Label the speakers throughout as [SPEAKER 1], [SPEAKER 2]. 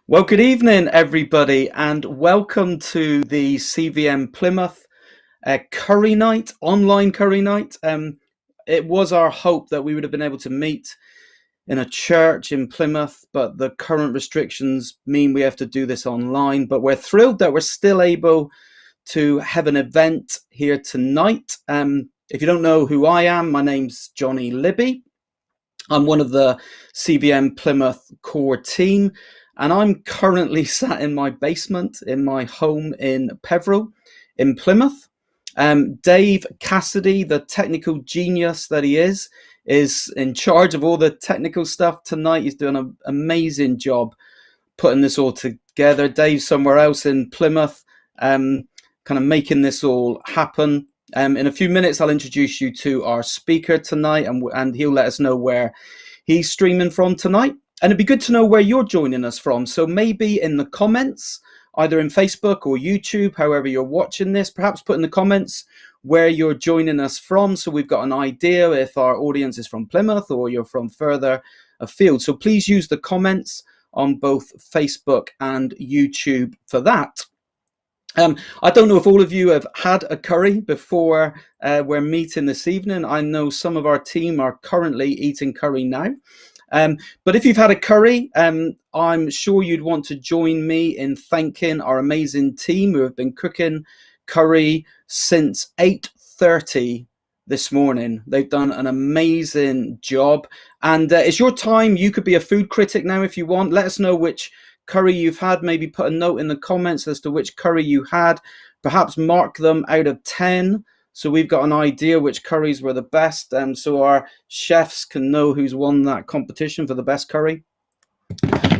[SPEAKER 1] Well, good evening, everybody, and welcome to the CVM Plymouth curry night, online curry night. It was our hope that we would have been able to meet in a church in Plymouth, but the current restrictions mean we have to do this online. But we're thrilled that we're still able to have an event here tonight. If you don't know who I am, my name's Jonny Libby. I'm one of the CVM Plymouth core team, and I'm currently sat in my basement in my home in Peveril in Plymouth. Dave Cassidy, the technical genius that he is in charge of all the technical stuff tonight. He's doing an amazing job putting this all together. Dave's somewhere else in Plymouth, kind of making this all happen. In a few minutes, I'll introduce you to our speaker tonight, and he'll let us know where he's streaming from tonight. And it'd be good to know where you're joining us from. So maybe in the comments, either in Facebook or YouTube, however you're watching this, perhaps put in the comments where you're joining us from, so we've got an idea if our audience is from Plymouth or you're from further afield. So please use the comments on both Facebook and YouTube for that. I don't know if all of you have had a curry before we're meeting this evening. I know some of our team are currently eating curry now. But if you've had a curry, I'm sure you'd want to join me in thanking our amazing team who have been cooking curry since 8:30 this morning. They've done an amazing job. And it's your time. You could be a food critic now if you want. Let us know which curry you've had. Maybe put a note in the comments as to which curry you had. Perhaps mark them out of 10. So we've got an idea which curries were the best, so our chefs can know who's won that competition for the best curry.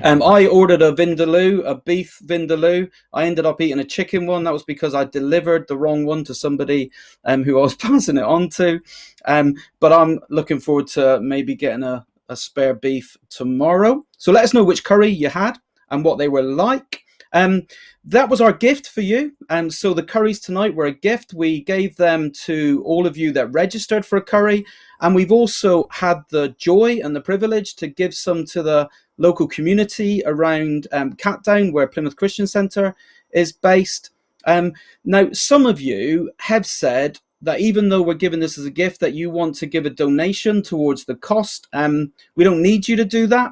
[SPEAKER 1] I ordered a vindaloo, a beef vindaloo. I ended up eating a chicken one. That was because I delivered the wrong one to somebody who I was passing it on to. But I'm looking forward to maybe getting a spare beef tomorrow. So let us know which curry you had and what they were like. That was our gift for you. So the curries tonight were a gift. We gave them to all of you that registered for a curry. And we've also had the joy and the privilege to give some to the local community around Catdown, where Plymouth Christian Centre is based. Now, some of you have said that even though we're giving this as a gift, that you want to give a donation towards the cost. We don't need you to do that.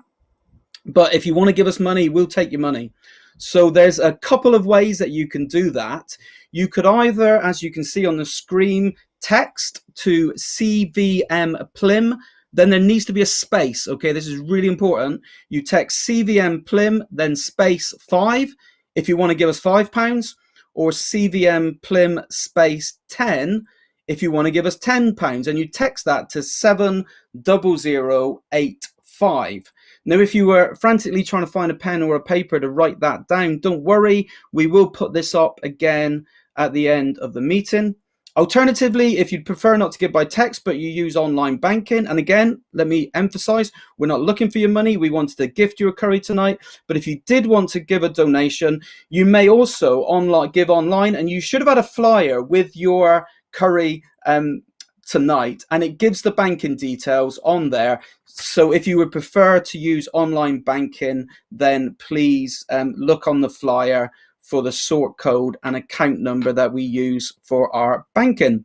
[SPEAKER 1] But if you want to give us money, we'll take your money. So there's a couple of ways that you can do that. You could either, as you can see on the screen, text to CVMPLYM. Then there needs to be a space. Okay, this is really important. You text CVMPLYM, then space 5 if you want to give us £5, or CVMPLYM space 10 if you want to give us £10. And you text that to 70085. Now, if you were frantically trying to find a pen or a paper to write that down, don't worry. We will put this up again at the end of the meeting. Alternatively, if you'd prefer not to give by text, but you use online banking, and again, let me emphasize, we're not looking for your money. We wanted to gift you a curry tonight. But if you did want to give a donation, you may also give online, and you should have had a flyer with your curry tonight, and it gives the banking details on there. So if you would prefer to use online banking, then please look on the flyer for the sort code and account number that we use for our banking.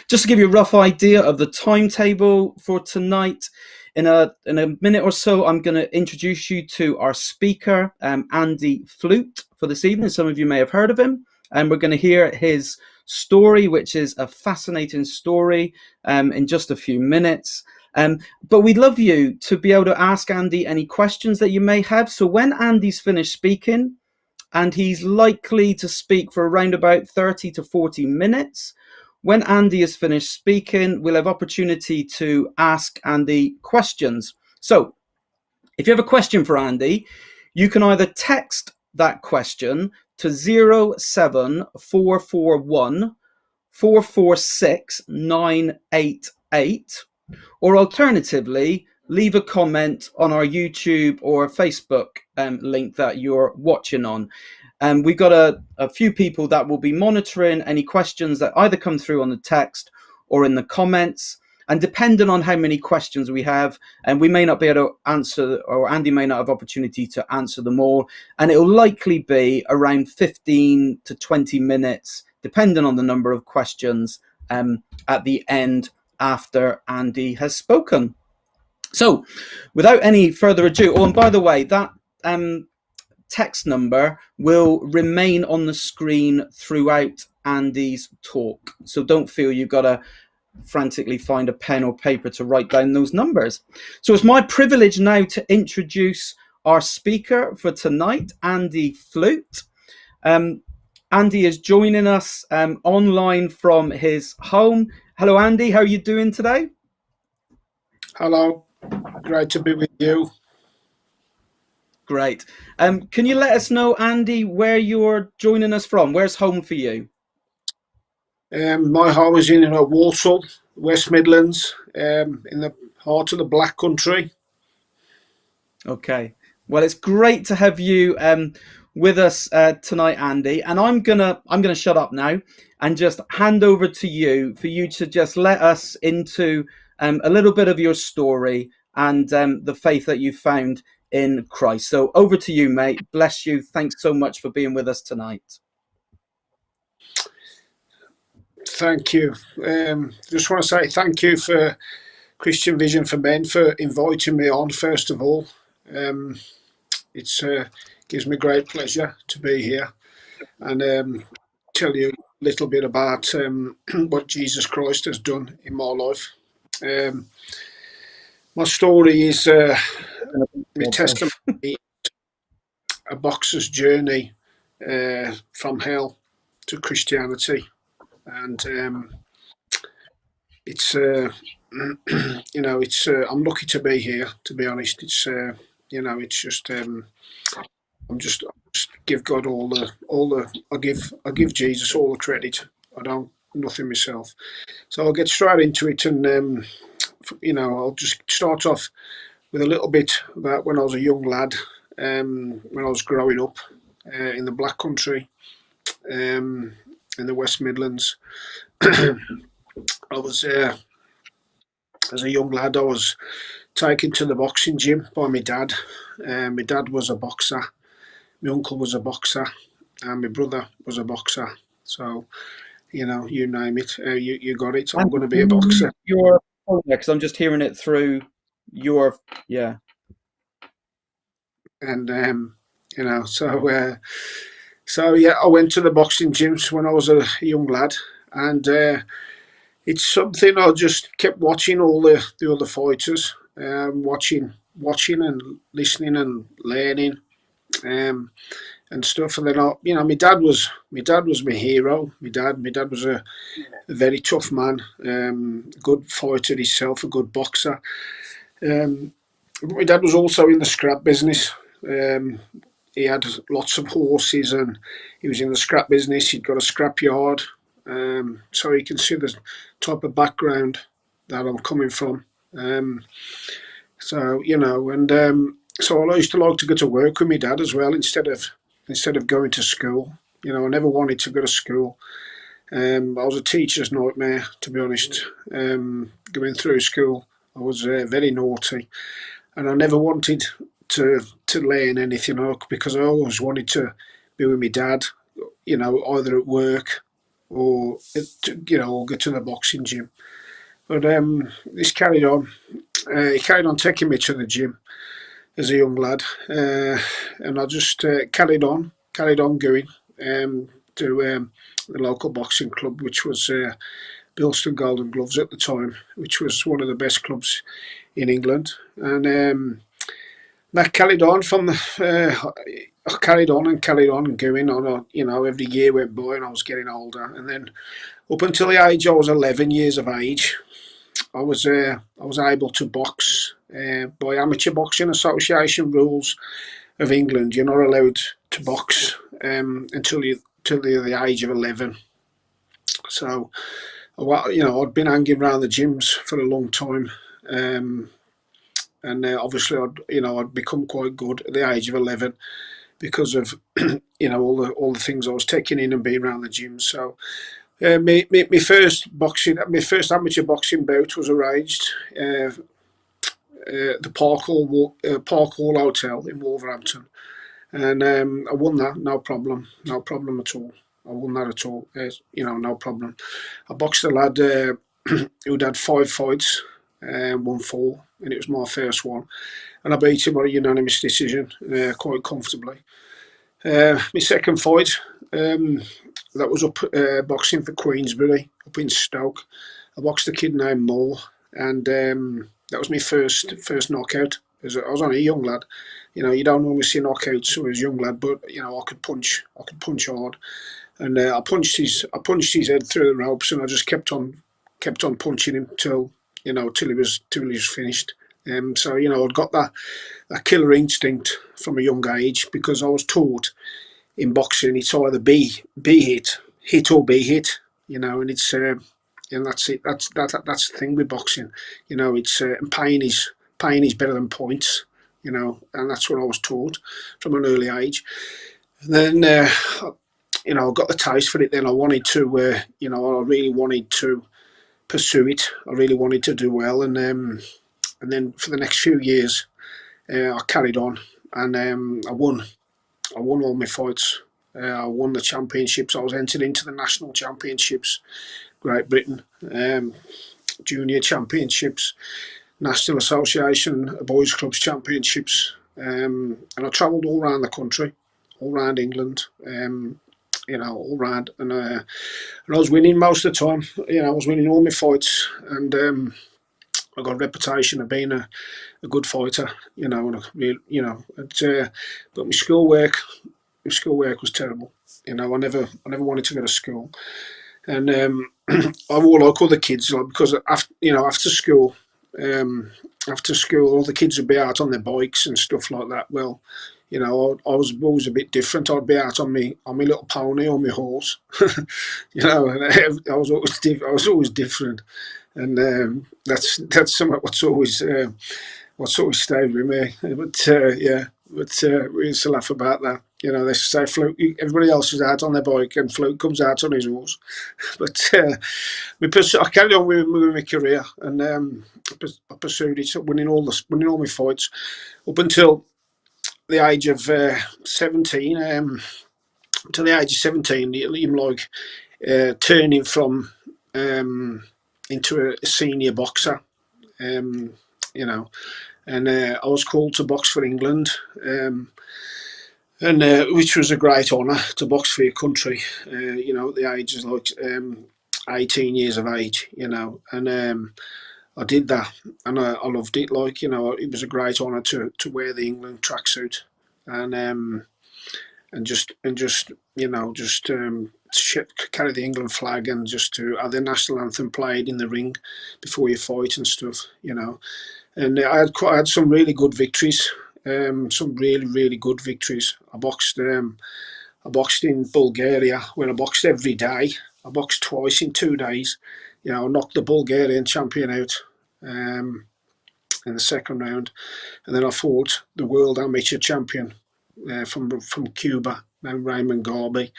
[SPEAKER 1] Just to give you a rough idea of the timetable for tonight, in a minute or so, I'm going to introduce you to our speaker, Andy Flute, for this evening. Some of you may have heard of him, and we're going to hear his story, which is a fascinating story, in just a few minutes. But we'd love you to be able to ask Andy any questions that you may have. So when Andy's finished speaking, and he's likely to speak for around about 30 to 40 minutes, when Andy is finished speaking, we'll have opportunity to ask Andy questions. So if you have a question for Andy, you can either text that question to 07441 446 988, or alternatively, leave a comment on our YouTube or Facebook link that you're watching on. We've got a few people that will be monitoring any questions that either come through on the text or in the comments. And depending on how many questions we have, and we may not be able to answer, or Andy may not have opportunity to answer them all, and it will likely be around 15 to 20 minutes, depending on the number of questions at the end after Andy has spoken. So, without any further ado, oh, and by the way, that text number will remain on the screen throughout Andy's talk. So don't feel you've got to frantically find a pen or paper to write down those numbers. So it's my privilege now to introduce our speaker for tonight, Andy Flute. Andy is joining us online from his home. Hello, Andy. How are you doing today?
[SPEAKER 2] Hello. Great to be with you.
[SPEAKER 1] Great. Can you let us know, Andy, where you're joining us from? Where's home for you?
[SPEAKER 2] My home is in Walsall, West Midlands, in the heart of the Black Country.
[SPEAKER 1] Okay. Well, it's great to have you with us tonight, Andy. And I'm gonna shut up now and just hand over to you for you to just let us into a little bit of your story and the faith that you found in Christ. So over to you, mate. Bless you. Thanks so much for being with us tonight.
[SPEAKER 2] Thank you. Just want to say thank you for Christian Vision for Men for inviting me on, first of all. It gives me great pleasure to be here and tell you a little bit about what Jesus Christ has done in my life. My story is my testimony, a boxer's journey from hell to Christianity, and it's it's I'm lucky to be here. To be honest, it's it's just I'm just give God all the I give Jesus all the credit. I don't nothing myself. So I'll get straight into it, and I'll just start off with a little bit about when I was a young lad, when I was growing up in the Black Country, in the West Midlands. I was as a young lad, I was taken to the boxing gym by my dad. My dad was a boxer, my uncle was a boxer, and my brother was a boxer. So, you name it, you got it. I'm going to be a boxer.
[SPEAKER 1] Your because I'm just hearing it through your
[SPEAKER 2] And so yeah, I went to the boxing gyms when I was a young lad, and it's something I just kept watching all the other fighters, watching and listening and learning, and stuff. And then my dad was my hero. My dad was a very tough man, good fighter himself, a good boxer. My dad was also in the scrap business. He had lots of horses, and he was in the scrap business. He'd got a scrap yard, so you can see the type of background that I'm coming from. So so I used to like to go to work with my dad as well instead of going to school. I never wanted to go to school. I was a teacher's nightmare, to be honest. Going through school, I was very naughty, and I never wanted to learn anything because I always wanted to be with my dad, either at work or or go to the boxing gym. But this carried on. He carried on taking me to the gym as a young lad, and I just carried on going to the local boxing club, which was Bilston Golden Gloves at the time, which was one of the best clubs in England, and that carried on from I carried on and going on. Every year went by and I was getting older, and then up until the age I was 11 years of age, I was able to box by Amateur Boxing Association rules of England. You're not allowed to box until the age of 11. So, I'd been hanging around the gyms for a long time, and obviously I'd become quite good at the age of 11 because of all the things I was taking in and being around the gym. So My first amateur boxing bout was arranged at the Park Hall Hotel in Wolverhampton, and I won that, no problem at all. I won that at all, no problem. I boxed a lad who'd had 5 fights, won 4, and it was my first one, and I beat him by a unanimous decision, quite comfortably. My second fight, that was up boxing for Queensbury, up in Stoke. I boxed a kid named Moore, and that was my first knockout. I was only a young lad. You don't normally see knockouts when I was a young lad, but I could punch hard, and I punched his head through the ropes, and I just kept on punching him till he was finished. So I'd got that killer instinct from a young age, because I was taught in boxing it's either be hit or be hit, and it's and that's it. That's the thing with boxing, it's pain is better than points, and that's what I was taught from an early age. And then I got the taste for it. Then I wanted to, I really wanted to pursue it. I really wanted to do well, and then for the next few years, I carried on, and I won all my fights. I won the championships. I was entered into the national championships, Great Britain, junior championships, National Association Boys Clubs championships, and I travelled all around the country, all around England, all round, and I was winning most of the time. I was winning all my fights, and I got a reputation of being a good fighter. And but my schoolwork was terrible. I never wanted to go to school, and I wore like other kids, because after school, all the kids would be out on their bikes and stuff like that. Well, I was always a bit different. I'd be out on my little pony or my horse, and I was always different, and that's something what's always stayed with me. But we used to laugh about that. They say Fluke. Everybody else is out on their bike, and Fluke comes out on his horse. But I carried on with my career, and I pursued it, winning all my fights up until the age of 17. To the age of 17, I'm like turning from into a senior boxer. And I was called to box for England, and which was a great honour to box for your country. At the age of like 18 years of age, and I did that, and I loved it. It was a great honour to wear the England tracksuit, and carry the England flag, and just to have the national anthem played in the ring before you fight and stuff. And I had some really good victories, some really good victories. I boxed in Bulgaria, where I boxed every day. I boxed twice in 2 days. I knocked the Bulgarian champion out in the second round, and then I fought the world amateur champion from Cuba, named Raymond Garby,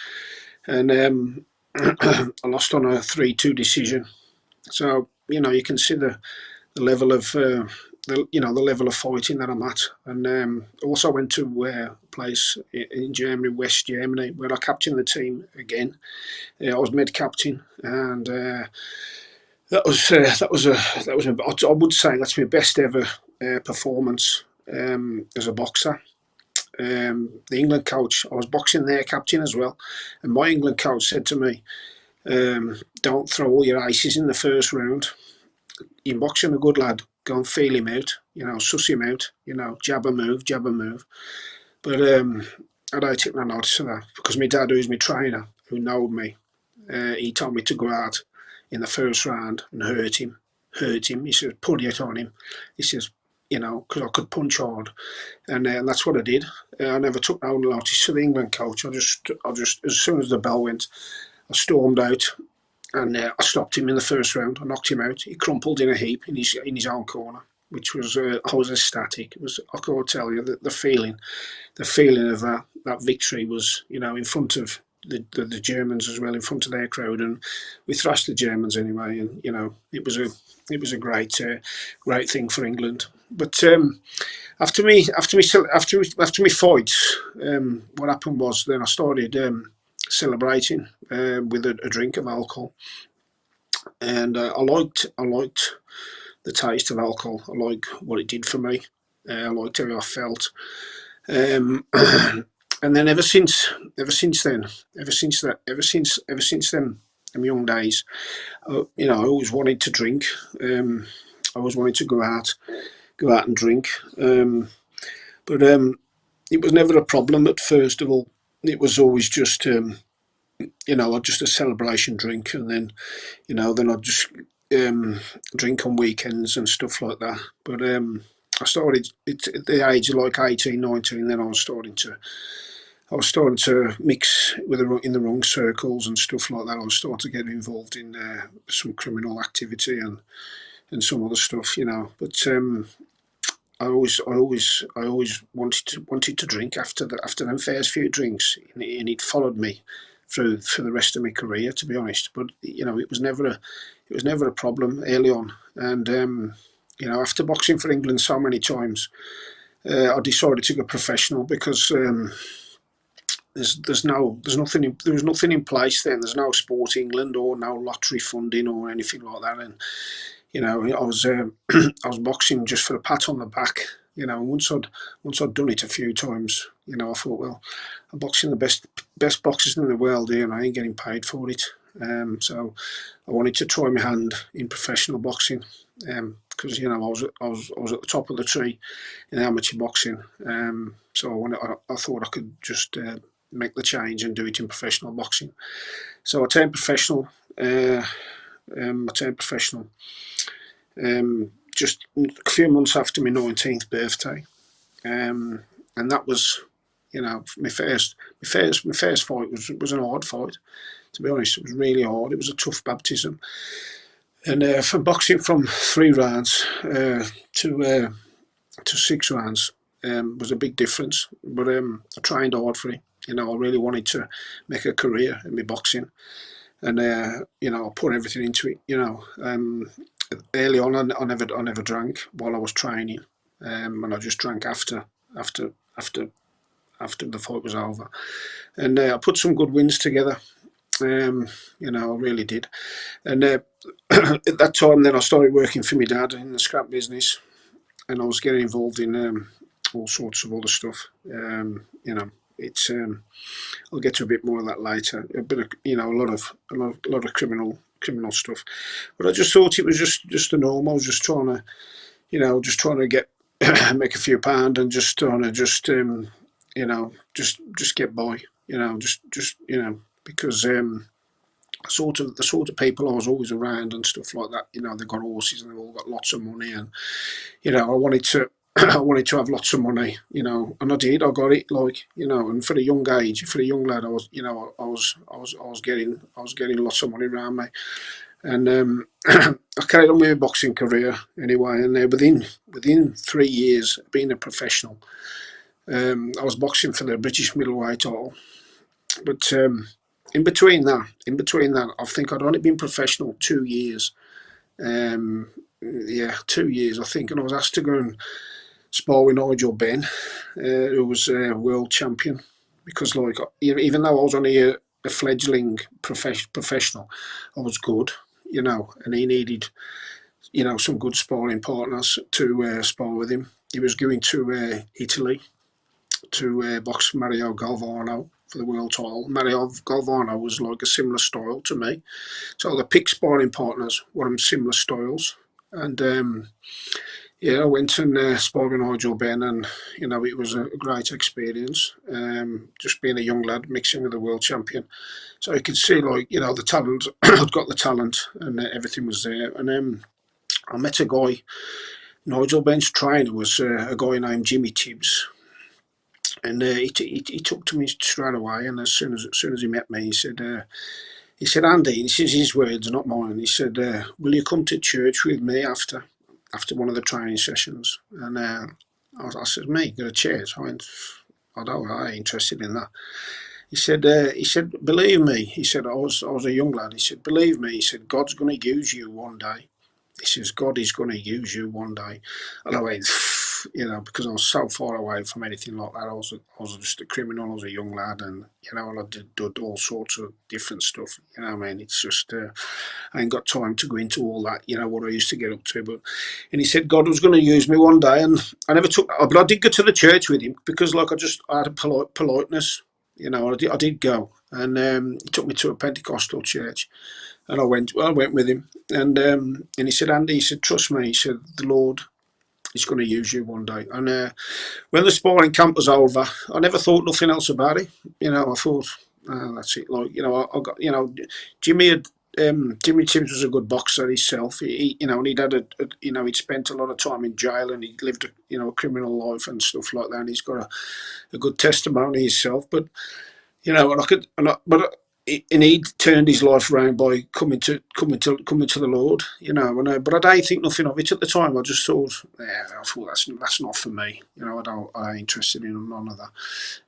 [SPEAKER 2] and I lost on a 3-2 decision. So you can see the level of the level of fighting that I'm at, and also went to a place in Germany, West Germany, where I captained the team again. I was med captain, and I would say that's my best ever performance as a boxer. The England coach, I was boxing their captain as well, and my England coach said to me, "Don't throw all your aces in the first round. You're boxing a good lad. Go and feel him out. Suss him out. Jab a move. But I don't take no notice of that, because my dad, who's my trainer, who knowed me, he told me to go out in the first round and hurt him. He says, put it on him. He says, because I could punch hard, and that's what I did. I never took no notice to the England coach. I just, as soon as the bell went, I stormed out, and I stopped him in the first round. I knocked him out. He crumpled in a heap in his own corner, which was I was ecstatic. It was, I can't tell you, the feeling of that victory was, in front of the Germans as well in front of their crowd, and we thrashed the Germans anyway. And it was a great thing for England. But after me fights, what happened was then I started celebrating with a drink of alcohol, and I liked the taste of alcohol. I liked what it did for me. I liked how I felt. And then ever since then, them young days, I always wanted to drink. I always wanted to go out and drink. But it was never a problem at first of all. It was always just just a celebration drink, and then then I'd just drink on weekends and stuff like that. But I started at the age of like 18, 19. Then I was starting to mix in the wrong circles and stuff like that. I was starting to get involved in some criminal activity and some other stuff, But I always wanted to drink after them first few drinks, and it followed me through for the rest of my career, to be honest. But it was never a problem early on, and after boxing for England so many times, I decided to go professional because there was nothing in place then. There's no Sport England or no lottery funding or anything like that, and I was I was boxing just for a pat on the back. Once I'd done it a few times, I thought, well, I'm boxing the best boxers in the world here, and I ain't getting paid for it. So I wanted to try my hand in professional boxing, because I was at the top of the tree in amateur boxing. So I thought I could just make the change and do it in professional boxing. So I turned professional. Just a few months after my 19th birthday, and that was, my first fight was an hard fight. To be honest, it was really hard. It was a tough baptism, and from boxing from 3 rounds to 6 rounds was a big difference. But I trained hard for it. I really wanted to make a career in my boxing, and I put everything into it. Early on, I never drank while I was training, and I just drank after the fight was over. And I put some good wins together. I really did. And at that time, then I started working for my dad in the scrap business, and I was getting involved in all sorts of other stuff. It's I'll get to a bit more of that later. A bit of a lot of criminal stuff, but I just thought it was just the norm. I was just trying to get make a few pound and just trying to just get by, because the sort of people I was always around and stuff like that. They've got horses and they've all got lots of money, and I wanted to I wanted to have lots of money, and I did. I got it, and for a young age, for a young lad, I was getting lots of money around me, and I carried on with my boxing career anyway. And within 3 years of being a professional, I was boxing for the British middleweight title. But in between that, I think I'd only been professional 2 years. 2 years, I think, and I was asked to go and spar with Nigel Benn, who was a world champion, because even though I was only a fledgling professional, I was good, and he needed some good sparring partners to spar with him. He was going to Italy to box Mario Galvano for the world title. Mario Galvano was like a similar style to me, so the pick sparring partners were in similar styles, and I went and sparred with Nigel Benn, and it was a great experience. Just being a young lad mixing with a world champion, so you could see the talent. I'd got the talent, and everything was there. And I met a guy. Nigel Benn's trainer was a guy named Jimmy Tibbs, and he took to me straight away. And as soon as he met me, he said, Andy, this is his words, not mine. He said, will you come to church with me after one of the training sessions? And I said, me, got a church? I went, I ain't interested in that. he said, believe me, he said, I was a young lad. He said, believe me, he said, God's going to use you one day. He says, God is going to use you one day. And I went, because I was so far away from anything like that. I was just a criminal. I was a young lad, and and I did all sorts of different stuff. I mean, it's just I ain't got time to go into all that. What I used to get up to. And he said God was going to use me one day, and I never took. But I did go to the church with him because, like, I had a politeness. I did go, and he took me to a Pentecostal church. And I went with him, and he said, Andy, he said, trust me, he said, the Lord is going to use you one day. And when the sparring camp was over, I never thought nothing else about it. I thought, that's it. Like, I got, Jimmy had. Jimmy Tibbs was a good boxer himself. And he'd had he'd spent a lot of time in jail, and he'd lived a criminal life and stuff like that. And he's got a good testimony himself. But and he turned his life around by coming to the Lord, but I didn't think nothing of it at the time. I just thought, I thought that's not for me, I ain't interested in none of that.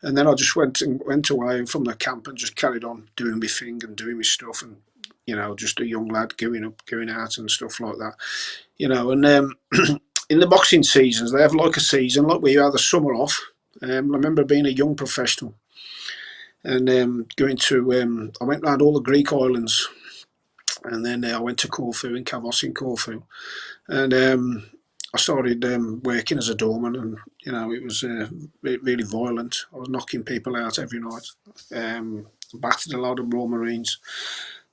[SPEAKER 2] And then I just went away from the camp and just carried on doing my thing and doing my stuff, and just a young lad going out and stuff like that, and in the boxing seasons they have like a season like we have the summer off. I remember being a young professional and I went around all the Greek islands, and then I went to Corfu, in Kavos in Corfu, and I started working as a doorman, and it was really violent. I was knocking people out every night, battered a lot of Royal Marines,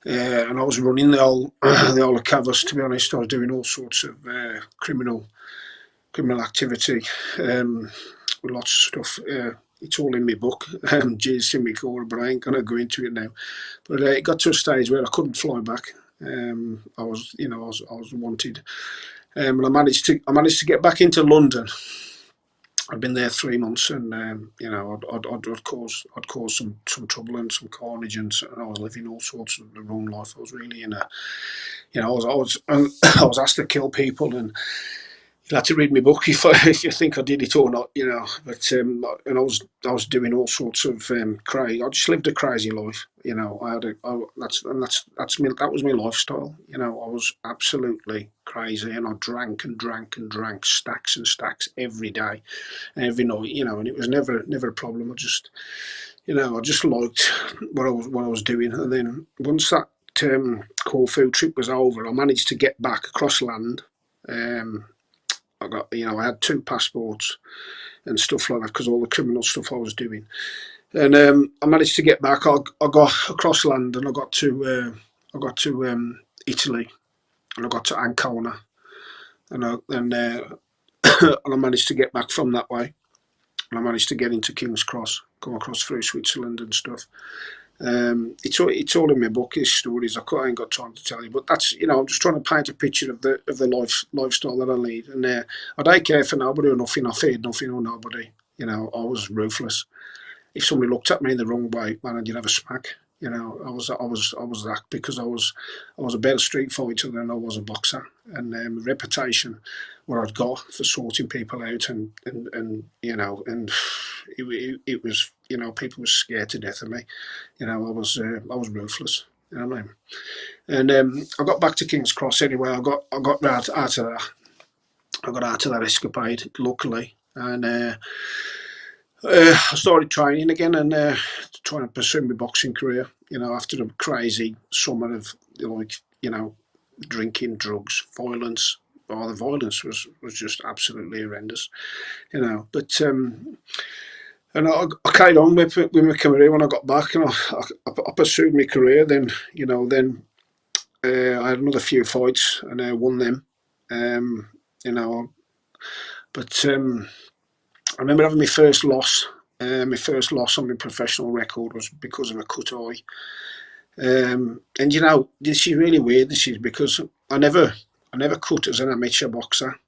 [SPEAKER 2] and I was running the whole of Kavos. To be honest, I was doing all sorts of criminal activity, with lots of stuff. It's all in my book, Jesus in my core, but I ain't going to go into it now. But it got to a stage where I couldn't fly back. I was wanted, and I managed to get back into London. I'd been there 3 months, and I'd caused some trouble and some carnage, and I was living all sorts of the wrong life. I was really in a, I was I was asked to kill people, and you had to read my book if you think I did it or not, But and I was doing all sorts of crazy. I just lived a crazy life, that was my lifestyle. I was absolutely crazy, and I drank and drank and drank stacks and stacks every day, every night, and it was never a problem. I just liked what I was doing, and then once that Corfu trip was over, I managed to get back across land. I got, I had 2 passports and stuff like that because all the criminal stuff I was doing, and I managed to get back. I got across land, and I got to Italy, and I got to Ancona, and I managed to get back from that way, and I managed to get into King's Cross, go across through Switzerland and stuff. It's all in my book, his stories. I ain't got time to tell you, but that's, I'm just trying to paint a picture of the lifestyle that I lead, and I don't care for nobody or nothing. I feared nothing or nobody. I was ruthless. If somebody looked at me in the wrong way, man, I'd have a smack. I was that, because I was a better street fighter than I was a boxer, and reputation what I'd got for sorting people out, and it was, people were scared to death of me. I was ruthless. You know what I mean? And I got back to King's Cross anyway. I got out of that. I got out of that escapade, luckily, and I started training again, and trying to pursue my boxing career. After a crazy summer of, drinking, drugs, violence. Oh, the violence was just absolutely horrendous. But and I carried on with my career when I got back, and I pursued my career. Then I had another few fights, and I won them. But I remember having my first loss. My first loss on my professional record was because of a cut eye. And this is really weird. This is because I never cut as an amateur boxer,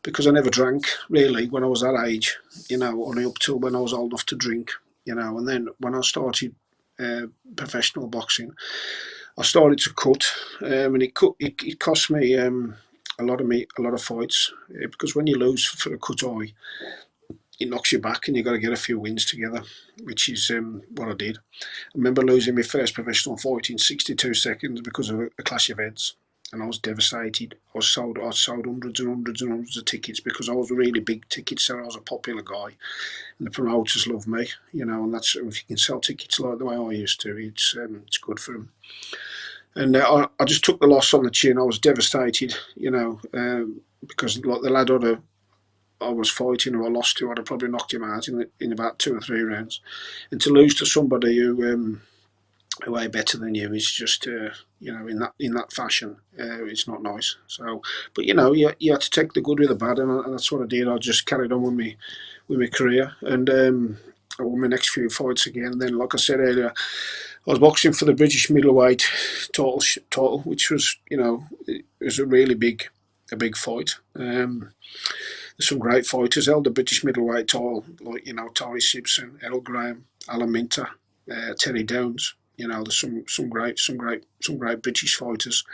[SPEAKER 2] because I never drank really when I was that age. Only up till when I was old enough to drink. And then when I started professional boxing, I started to cut, and it cost me a lot of fights, because when you lose for a cut eye, it knocks you back, and you've got to get a few wins together, which is what I did. I remember losing my first professional fight in 62 seconds because of a clash of heads, and I was devastated. I sold hundreds and hundreds and hundreds of tickets because I was a really big ticket seller. I was a popular guy, and the promoters love me, and that's, if you can sell tickets like the way I used to, it's good for them. And I just took the loss on the chin. I was devastated, because like the lad I was fighting, who I lost to, I'd have probably knocked him out in about 2 or 3 rounds. And to lose to somebody who way better than you is just in that fashion, it's not nice. So, but you had to take the good with the bad, and that's what I did. I just carried on with my career, and I won my next few fights again. And then, like I said earlier, I was boxing for the British middleweight title, which was, it was a really big fight. There's some great fighters held the British middleweight title, like Tony Simpson, Errol Graham, Alan Minter, Terry Downs. There's some great British fighters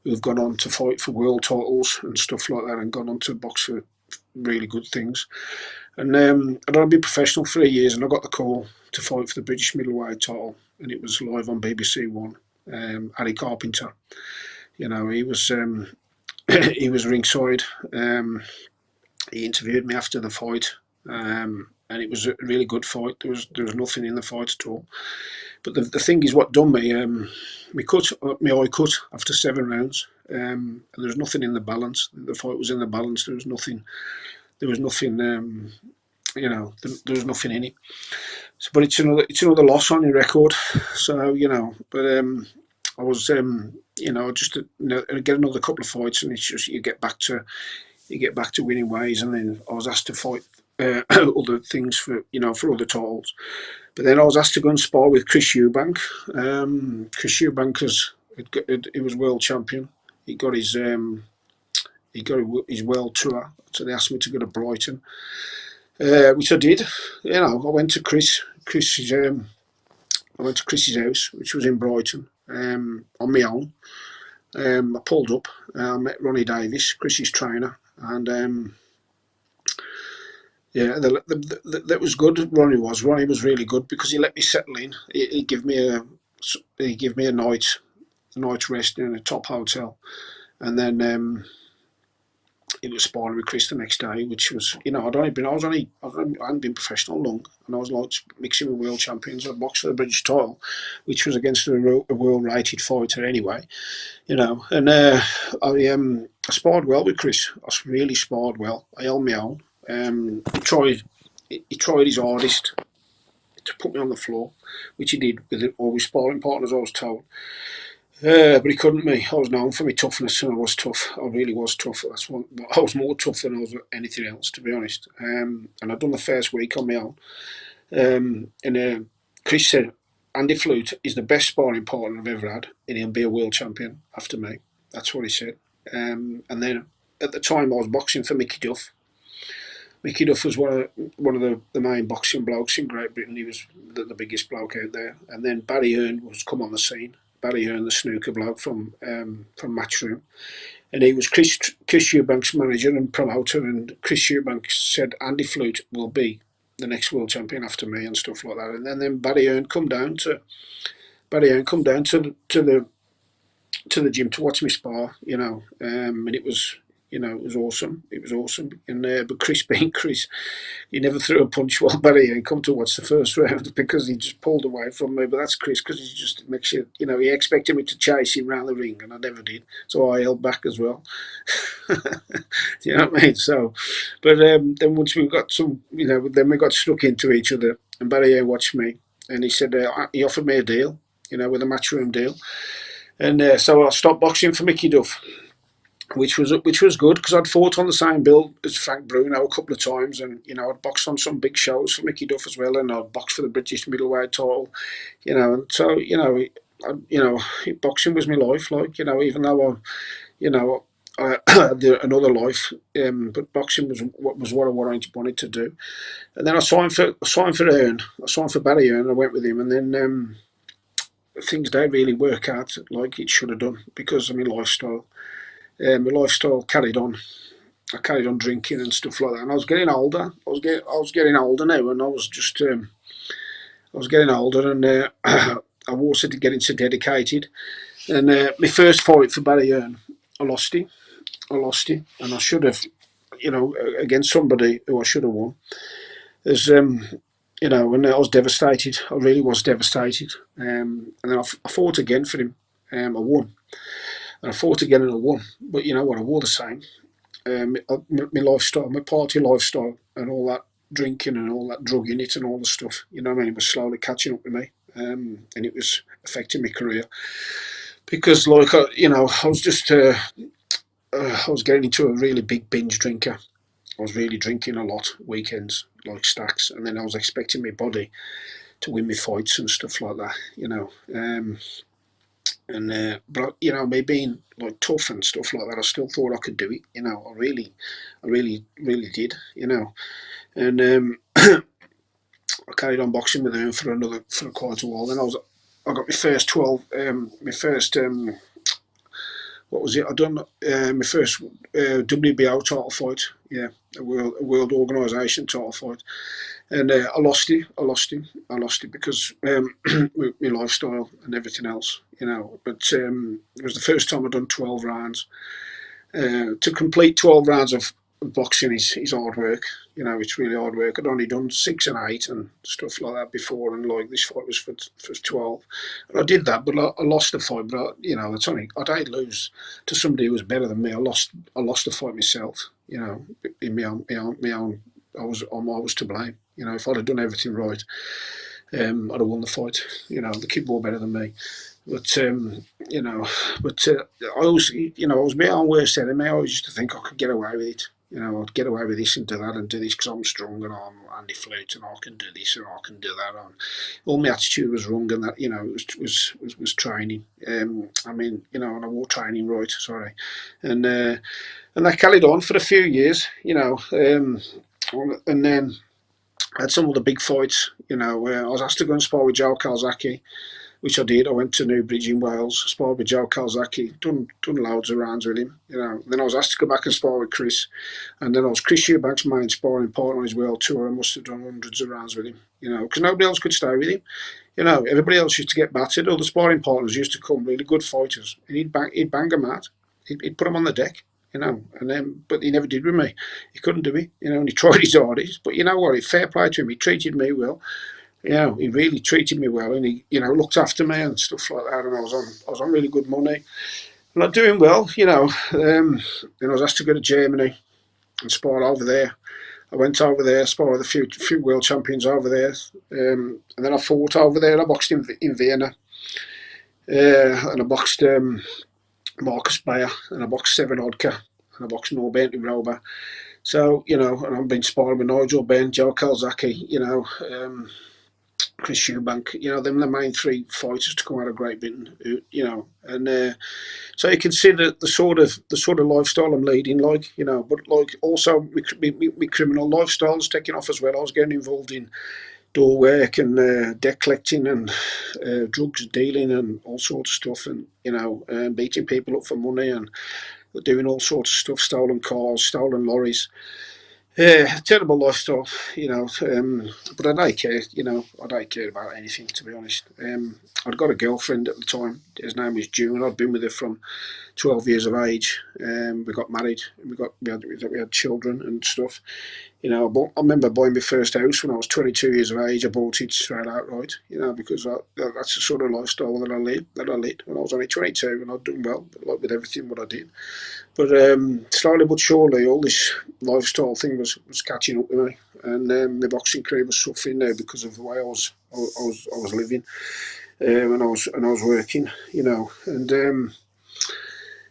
[SPEAKER 2] who have gone on to fight for world titles and stuff like that, and gone on to box for really good things. And I'd only been professional for 3 years, and I got the call to fight for the British middleweight title, and it was live on BBC One. Harry Carpenter, he was he was ringside. He interviewed me after the fight, and it was a really good fight. There was nothing in the fight at all. But the thing is, what done me, my eye cut after 7 rounds, and there was nothing in the balance. The fight was in the balance. There was nothing. There was nothing. There was nothing in it. So, but it's another loss on your record. So but I was just get another couple of fights, and it's just you get back to winning ways. And then I was asked to fight other things for other titles. But then I was asked to go and spar with Chris Eubank. Chris Eubank he was world champion. He got his world tour. So they asked me to go to Brighton, which I did. I went to Chris's house, which was in Brighton, on my own. I pulled up. I met Ronnie Davis, Chris's trainer, and that was good. Ronnie was really good because he let me settle in. He gave me a night's rest in a top hotel, and then it was sparring with Chris the next day, which was I hadn't been professional long, and I was like mixing with world champions. I boxed for the British title, which was against a world rated fighter anyway, and I sparred well with Chris. I really sparred well. I held my own. He tried his hardest to put me on the floor, which he did with all his sparring partners, I was told. But he couldn't me. I was known for my toughness, and I was tough. I really was tough. I was more tough than I was anything else, to be honest. And I'd done the first week on my own. And Chris said, Andy Flute is the best sparring partner I've ever had, and he'll be a world champion after me. That's what he said. And then at the time I was boxing for Mickey Duff. Mickey Duff was one of the main boxing blokes in Great Britain. He was the biggest bloke out there. And then Barry Hearn was come on the scene. Barry Hearn, the snooker bloke from Matchroom. And he was Chris Eubank's manager and promoter. And Chris Eubank said Andy Flute will be the next world champion after me and stuff like that. And then Barry Hearn come down to the gym to watch me spar, and it was awesome. It was awesome. And but Chris being Chris, he never threw a punch while Barry and come to watch the first round because he just pulled away from me. But that's Chris because he just makes you, he expected me to chase him around the ring, and I never did. So I held back as well. You know what I mean? So, but then once we got then we got stuck into each other, and Barry watched me, and he said he offered me a deal, with a matchroom deal. And so I stopped boxing for Mickey Duff, which was good because I'd fought on the same bill as Frank Bruno a couple of times, and I'd boxed on some big shows for Mickey Duff as well, and I'd boxed for the British middleweight title, and so boxing was my life, even though I had another life, but boxing was what I wanted to do. And then I signed for Hearn, I signed for Barry Hearn, I went with him, and then things don't really work out like it should have done because of my lifestyle. My lifestyle carried on. I carried on drinking and stuff like that. And I was getting older. I was getting older now, and I was just I was getting older, and I wanted to get into dedicated. And my first fight for Ballyern, I lost it. And I should have, against somebody who I should have won. There's, and I was devastated. I really was devastated. And then I fought again for him. I won, and I fought again and I won. But you know what? I wore the same. My lifestyle, my party lifestyle, and all that drinking and all that drug in it and all the stuff. You know what I mean? It was slowly catching up with me, and it was affecting my career because, like, I was just, I was getting into a really big binge drinker. I was really drinking a lot weekends, like stacks, and then I was expecting my body to win me fights and stuff like that, but me being like tough and stuff like that, I still thought I could do it. I really did. And I carried on boxing with him for quite a while. Then I got my first 12, my first what was it? I done my first WBO title fight. Yeah, a world organisation title fight, and I lost it. I lost it because my lifestyle and everything else. But it was the first time I'd done 12 rounds. To complete 12 rounds of boxing is hard work. It's really hard work. I'd only done 6 and 8 and stuff like that before, and like this fight was for 12. And I did that, but I lost the fight. But it's only I did lose to somebody who was better than me. I lost the fight myself. In my own. I was to blame. If I'd have done everything right, I'd have won the fight. The kid was better than me. But I always, I was my own worst enemy. I always used to think I could get away with it. I'd get away with this and do that and do this because I'm strong and I'm Andy Flute and I can do this and I can do that. And all my attitude was wrong, and that it was training. And I wore training right. Sorry, and that carried on for a few years. And then I had some other big fights. Where I was asked to go and spar with Joe Calzaghe, which I did. I went to Newbridge in Wales, sparred with Joe Calzaghe, done loads of rounds with him. Then I was asked to go back and spar with Chris, and then I was Chris Eubank's main sparring partner on his world tour. I must have done hundreds of rounds with him. Because nobody else could stay with him. Everybody else used to get battered. All the sparring partners used to come, really good fighters, and he'd bang them out. He'd put them on the deck. But he never did with me. He couldn't do it. And he tried his hardest. But you know what? Fair play to him. He treated me well. He really treated me well, and he, looked after me and stuff like that. And I was on really good money, and I'm doing well. Then I was asked to go to Germany and spar over there. I went over there, sparred with a few world champions over there, and then I fought over there. I boxed in Vienna, and I boxed Marcus Bayer, and I boxed Seven Odka, and I boxed Norbert Rober. So and I've been sparring with Nigel Benn, Joe Calzaghe, Chris Eubank, them the main 3 fighters to come out of Great Britain, and so you can see the sort of lifestyle I'm leading, but like also my criminal lifestyle is taking off as well. I was getting involved in door work and debt collecting and drugs dealing and all sorts of stuff, and beating people up for money and doing all sorts of stuff, stolen cars, stolen lorries. Yeah, terrible lifestyle, but I don't care, I don't care about anything, to be honest. I'd got a girlfriend at the time. His name was June. I'd been with her from 12 years of age. We got married. We had children and stuff. I remember buying my first house when I was 22 years of age. I bought it straight outright, because that's the sort of lifestyle that I led when I was only 22, and I'd done well, like with everything what I did. But slowly but surely, all this lifestyle thing was catching up with me, and the boxing career was suffering now because of the way I was living, and I was working, and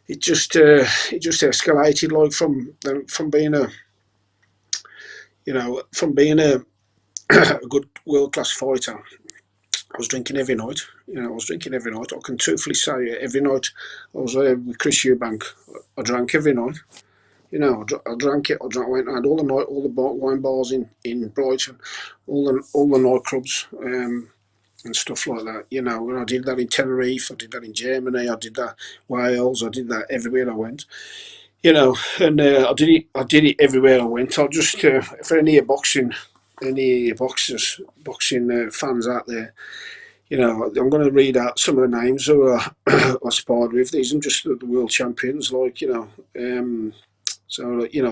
[SPEAKER 2] it just escalated, like from being a good world class fighter. I was drinking every night. I can truthfully say every night I was with Chris Eubank, I drank every night. I drank it. I went around all the night, all the wine bars in Brighton, all the nightclubs and stuff like that. And I did that in Tenerife. I did that in Germany. I did that Wales. I did that everywhere I went. and I did it everywhere I went. I'll just for any boxing, boxing fans out there, I'm going to read out some of the names who I sparred with. These are just the world champions, so I've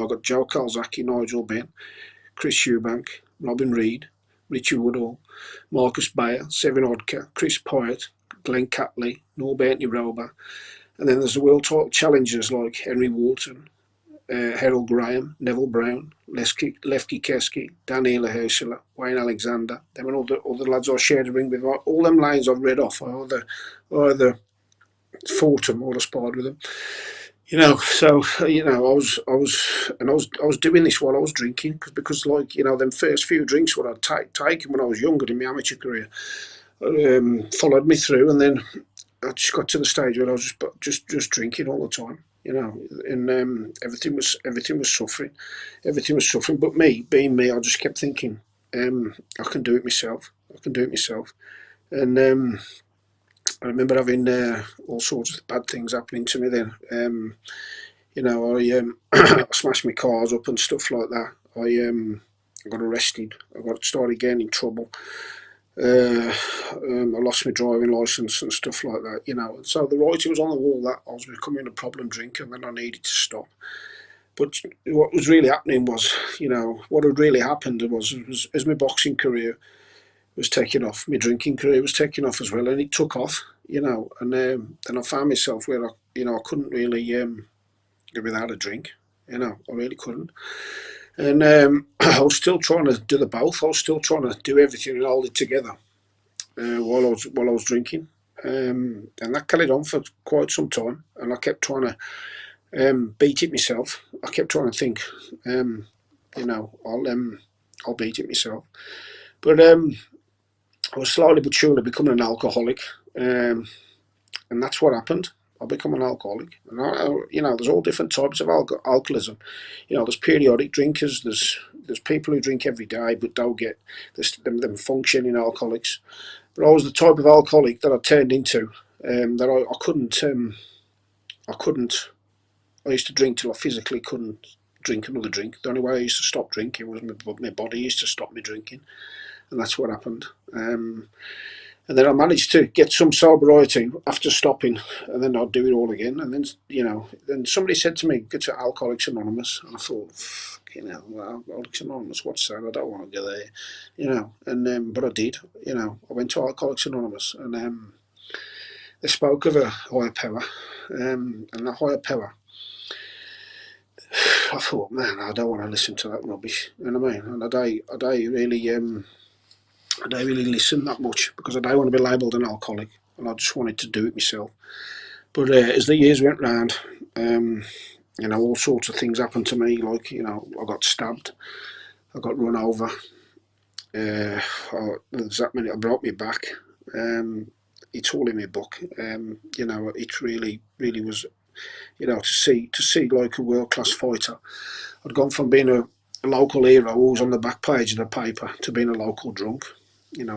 [SPEAKER 2] got Joe Calzaghe, Nigel Benn, Chris Eubank, Robin Reed, Richie Woodall, Marcus Bayer, Sevin Odka, Chris Pyatt, Glenn Catley, Norbert Niroba, and then there's the world title challengers like Henry Wharton, Harold Graham, Neville Brown, Lefty Keski, Daniela Herschler, Wayne Alexander, them and all the lads I shared the ring with. All them lines I've read off, I either fought them or I sparred with them. So I was doing this while I was drinking because them first few drinks what I'd taken when I was younger in my amateur career followed me through, and then I just got to the stage where I was just drinking all the time, and everything was suffering, But me, being me, I just kept thinking, I can do it myself, and I remember having all sorts of bad things happening to me then. I smashed my cars up and stuff like that. I got arrested. Started getting in trouble. I lost my driving licence and stuff like that, And so the writing was on the wall that I was becoming a problem drinker and then I needed to stop. But what was really happening was, what had really happened was as my boxing career was taking off, my drinking career was taking off as well, and it took off, and then I found myself where I couldn't really go without a drink, I really couldn't. And I was still trying to do the both. I was still trying to do everything and hold it together while I was drinking, and that carried on for quite some time. And I kept trying to beat it myself. I kept trying to think, I'll beat it myself. But I was slowly but surely becoming an alcoholic, and that's what happened. I become an alcoholic, and there's all different types of alcoholism. There's periodic drinkers. There's people who drink every day but don't get them functioning alcoholics. But I was the type of alcoholic that I turned into. That I couldn't. I used to drink till I physically couldn't drink another drink. The only way I used to stop drinking was my body used to stop me drinking, and that's what happened. And then I managed to get some sobriety after stopping, and then I'd do it all again. And then, then somebody said to me, "Go to Alcoholics Anonymous." And I thought, Alcoholics Anonymous, what's that? I don't want to go there, And but I did, I went to Alcoholics Anonymous, and they spoke of a higher power, and that higher power. I thought, man, I don't want to listen to that rubbish. You know what I mean? And I don't really listen that much because I don't want to be labelled an alcoholic, and I just wanted to do it myself. But as the years went round, all sorts of things happened to me. Like, I got stabbed, I got run over. There's that many. I broke my back. It's all in my book. It really was. To see like a world class fighter. I'd gone from being a local hero who was on the back page of the paper to being a local drunk.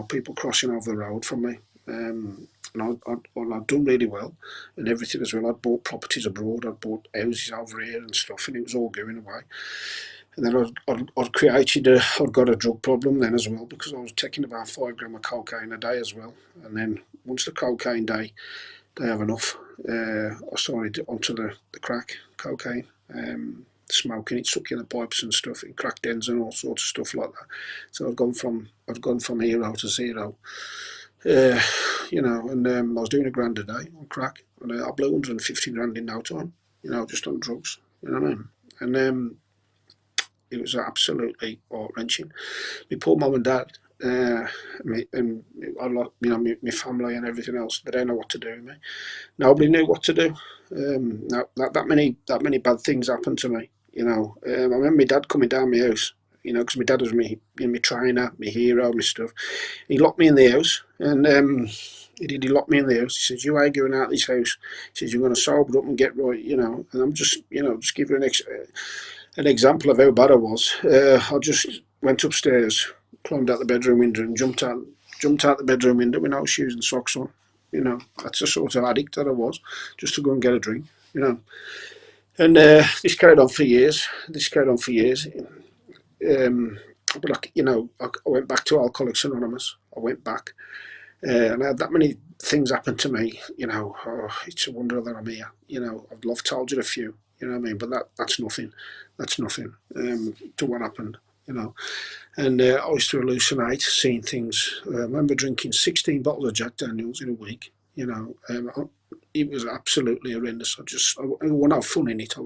[SPEAKER 2] People crossing over the road from me. And I'd done really well and everything as well. I'd bought properties abroad, I'd bought houses over here and stuff, and it was all going away. And then I'd got a drug problem then as well, because I was taking about 5 grams of cocaine a day as well. And then once the cocaine day have enough, I started onto the crack cocaine. Smoking it, sucking the pipes and stuff, in crack dens and all sorts of stuff like that. So I'd gone from hero to zero, and I was doing $1,000 a day on crack, and I blew 150 grand in no time, just on drugs, you know what I mean? And it was absolutely heart-wrenching. My poor mum and dad, and my family and everything else, they don't know what to do with me. Nobody knew what to do. That many bad things happened to me. I remember my dad coming down my house, because my dad was my trainer, my hero, my stuff. He locked me in the house, and he locked me in the house. He says, "You ain't going out of this house." He says, "You're going to sober up and get right," And I'm just, just giving an example of how bad I was. I just went upstairs, climbed out the bedroom window, and jumped out the bedroom window with no shoes and socks on. That's the sort of addict that I was, just to go and get a drink. And this carried on for years. But like, you know, I went back to Alcoholics Anonymous. I went back, and I had that many things happen to me. You know, it's a wonder that I'm here. You know, I've love told you a few. You know what I mean? But that's nothing. That's nothing to what happened. You know, and I used to hallucinate, seeing things. I remember drinking 16 bottles of Jack Daniels in a week. You know, it was absolutely horrendous. I wasn't have fun in it. I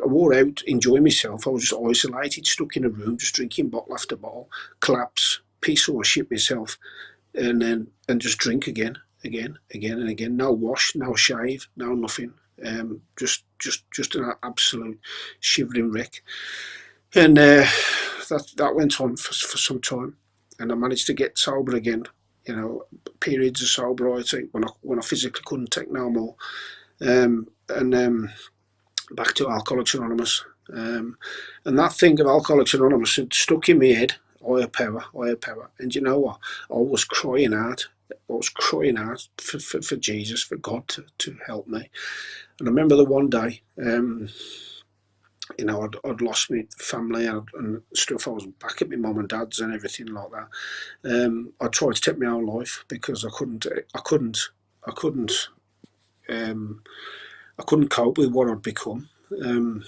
[SPEAKER 2] wore out, enjoying myself. I was just isolated, stuck in a room, just drinking bottle after bottle, collapse, piece of shit myself, and just drink again, and again. No wash, no shave, no nothing. Just an absolute shivering wreck. And that went on for some time, and I managed to get sober again. You know, periods of sobriety when I physically couldn't take no more, and back to Alcoholics Anonymous. And that thing of Alcoholics Anonymous had stuck in my head. Higher power, higher power. And you know what? I was crying out. I was crying out for Jesus, for God to help me. And I remember the one day, you know, I'd lost my family and stuff. I was back at my mum and dad's and everything like that. I tried to take my own life because I couldn't cope with what I'd become. You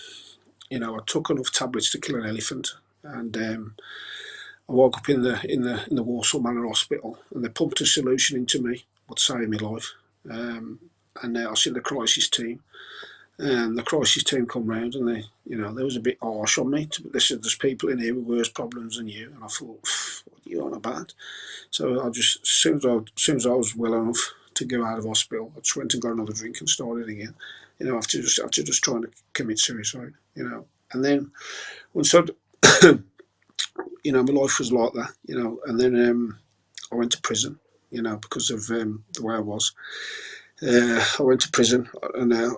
[SPEAKER 2] know, I took enough tablets to kill an elephant, and I woke up in the Walsall Manor Hospital, and they pumped a solution into me, what saved my life. And I see the crisis team, and the crisis team come round, and they was a bit harsh on me. There's people in here with worse problems than you, and I thought, what are you on about? So I just, as soon as I was well enough to go out of hospital, I just went and got another drink and started again. You know, after just trying to commit suicide. You know, and then once I'd, you know, my life was like that. You know, and then I went to prison. You know, because of the way I was. I went to prison, and I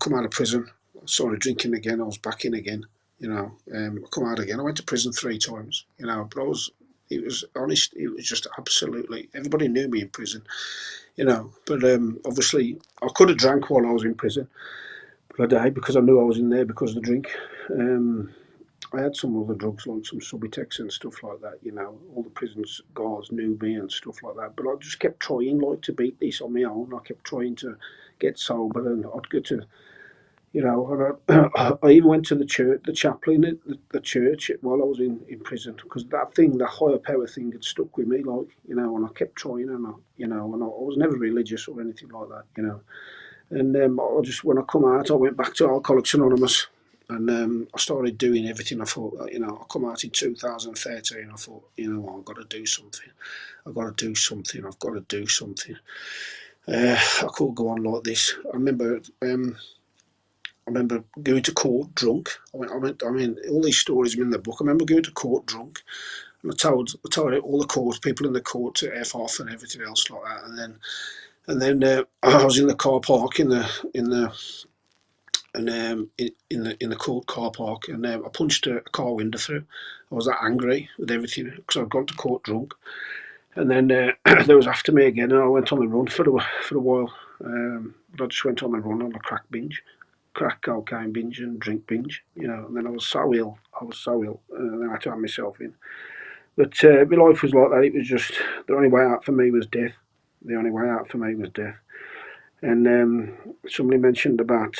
[SPEAKER 2] come out of prison. I started drinking again. I was back in again. You know, I come out again. I went to prison 3 times. You know, but it was honest. It was just absolutely. Everybody knew me in prison. You know, but obviously I could have drank while I was in prison, but I died because I knew I was in there because of the drink. I had some other drugs like some Subutex and stuff like that. You know, all the prison guards knew me and stuff like that. But I just kept trying, like, to beat this on my own. I kept trying to get sober, and I'd go to, you know, I even went to the church, the chaplain at the church while I was in prison, because that thing, the higher power thing, had stuck with me, like, you know, and I kept trying, and I was never religious or anything like that, you know. And when I come out, I went back to Alcoholics Anonymous, and I started doing everything. I thought, you know, I come out in 2013. I thought, you know, I've got to do something. I've got to do something. I've got to do something. I couldn't go on like this. I remember going to court drunk. I mean, all these stories are in the book. I remember going to court drunk, and I told all the court people in the court to F off and everything else like that. And then I was in the car park in the court car park, and I punched a car window through. I was that angry with everything because I'd gone to court drunk, and then they was after me again, and I went on the run for a while. But I just went on the run on a crack cocaine binge and drink binge, you know. And then I was so ill, and then I had to have myself in. But my life was like that. It was just the only way out for me was death. The only way out for me was death. And somebody mentioned about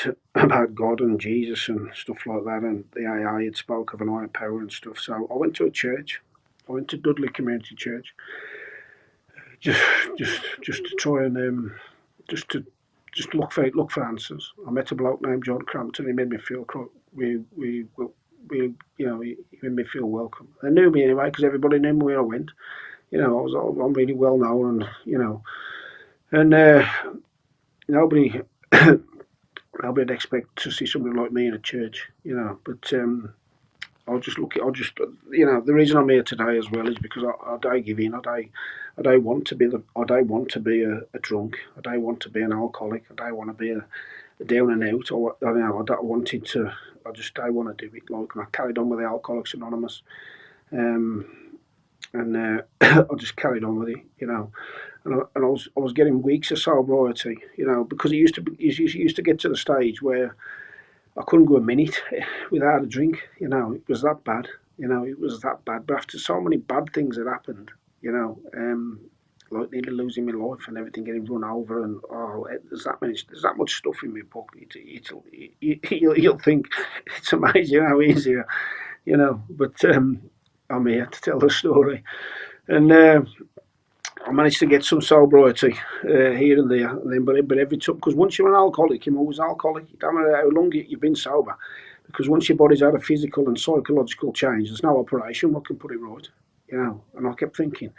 [SPEAKER 2] God and Jesus and stuff like that, and the AA had spoke of an higher power and stuff. So I went to a church. I went to Dudley Community Church, just just to try and just to look for answers. I met a bloke named John Crampton. He made me feel we you know, he made me feel welcome. They knew me anyway because everybody knew me where I went. You know, I'm really well known, and you know, and nobody. I'd expect to see somebody like me in a church, you know. But you know, the reason I'm here today as well is because I don't give in. I don't want to be a drunk. I don't want to be an alcoholic. I don't want to be a down and out. I don't know. I don't wanted to. I just don't want to do it. Like, and I carried on with the Alcoholics Anonymous. Um, and I just carried on with it, you know. And I was getting weeks of sobriety, you know, because it used to get to the stage where I couldn't go a minute without a drink, you know. It was that bad, you know. It was that bad. But after so many bad things had happened, you know, like nearly losing my life and everything, getting run over, and there's that much stuff in my book. You'll think it's amazing how easy, you know. But I'm here to tell the story, and I managed to get some sobriety here and there, and then but every time, because once you're an alcoholic, you're always alcoholic. It doesn't matter how long you've been sober, because once your body's had a physical and psychological change, there's no operation what can put it right, you know. And I kept thinking,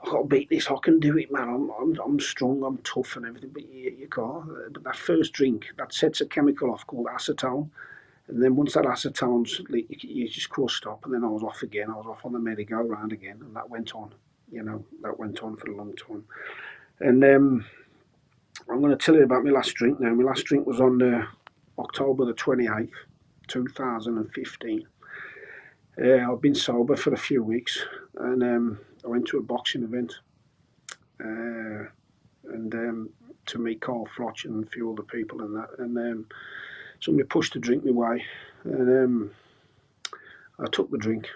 [SPEAKER 2] I got to beat this. I can do it, man. I'm strong. I'm tough and everything. But you can't. But that first drink, that sets a chemical off called acetone, and then once that acetone's, you just can't stop. And then I was off again. I was off on the merry-go-round again, and that went on. You know, that went on for a long time. And I'm going to tell you about my last drink now. My last drink was on October the 28th, 2015. I've been sober for a few weeks, and I went to a boxing event, and to meet Carl Floch and a few other people and that. And somebody pushed a drink my way, and I took the drink.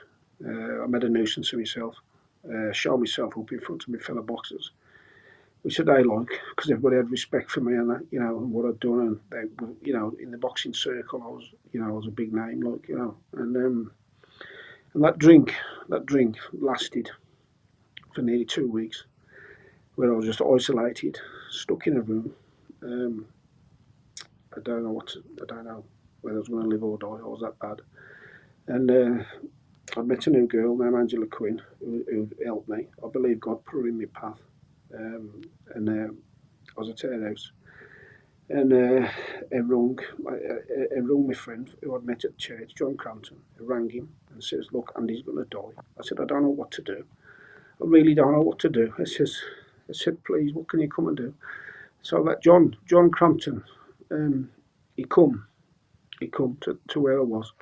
[SPEAKER 2] I made a nuisance of myself, showed myself up in front of my fellow boxers, which they like, because everybody had respect for me and that, you know, and what I'd done, and they, you know, in the boxing circle, I was, you know, I was a big name, like, you know, and that drink lasted for nearly 2 weeks, where I was just isolated, stuck in a room. I don't know whether I was going to live or die. I was that bad, and I met a new girl named Angela Quinn who helped me. I believe God put her in my path, and I was at her house. And I rung my friend who I'd met at church, John Crampton. I rang him and says, "Look, Andy's going to die." I said, "I don't know what to do. I really don't know what to do." I said, "Please, what can you come and do?" So that John Crampton, he come to where I was,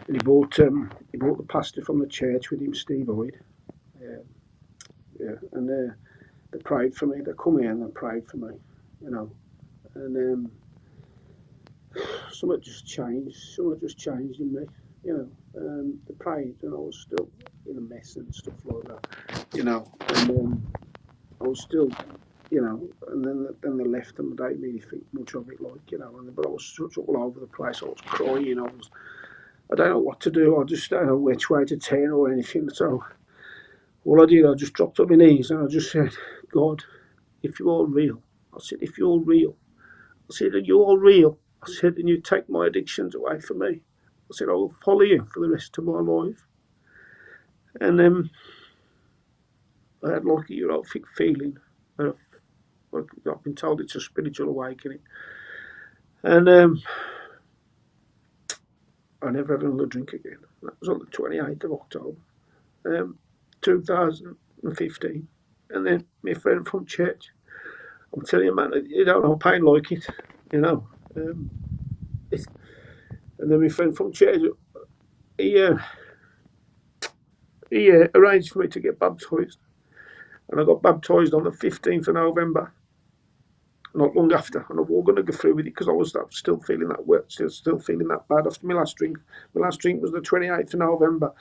[SPEAKER 2] and he brought the pastor from the church with him, Steve Boyd. Yeah, and they prayed for me. They come here and they prayed for me, you know, and something just changed. Something just changed in me, you know. They prayed, and I was still in a mess and stuff like that, you know. And I was still, you know. And then they left, and I don't really think much of it, like, you know. But I was such all over the place. I was crying. I don't know what to do. I just don't know which way to turn or anything. So all I did, I just dropped on my knees and I just said, "God, if you're real," I said, "if you're real," I said, "and you're real," I said, "and you take my addictions away from me," I said, "I will follow you for the rest of my life." And I had like a erotic feeling. I've been told it's a spiritual awakening. And I never had another drink again. That was on the 28th of October, 2015. And then my friend from church, I'm telling you, man, you don't know pain like it, you know. And then my friend from church, he, uh, he arranged for me to get baptised. And I got baptised on the 15th of November, not long after. And I was going to go through with it because I was still feeling that wet, still feeling that bad after my last drink. My last drink was the 28th of November.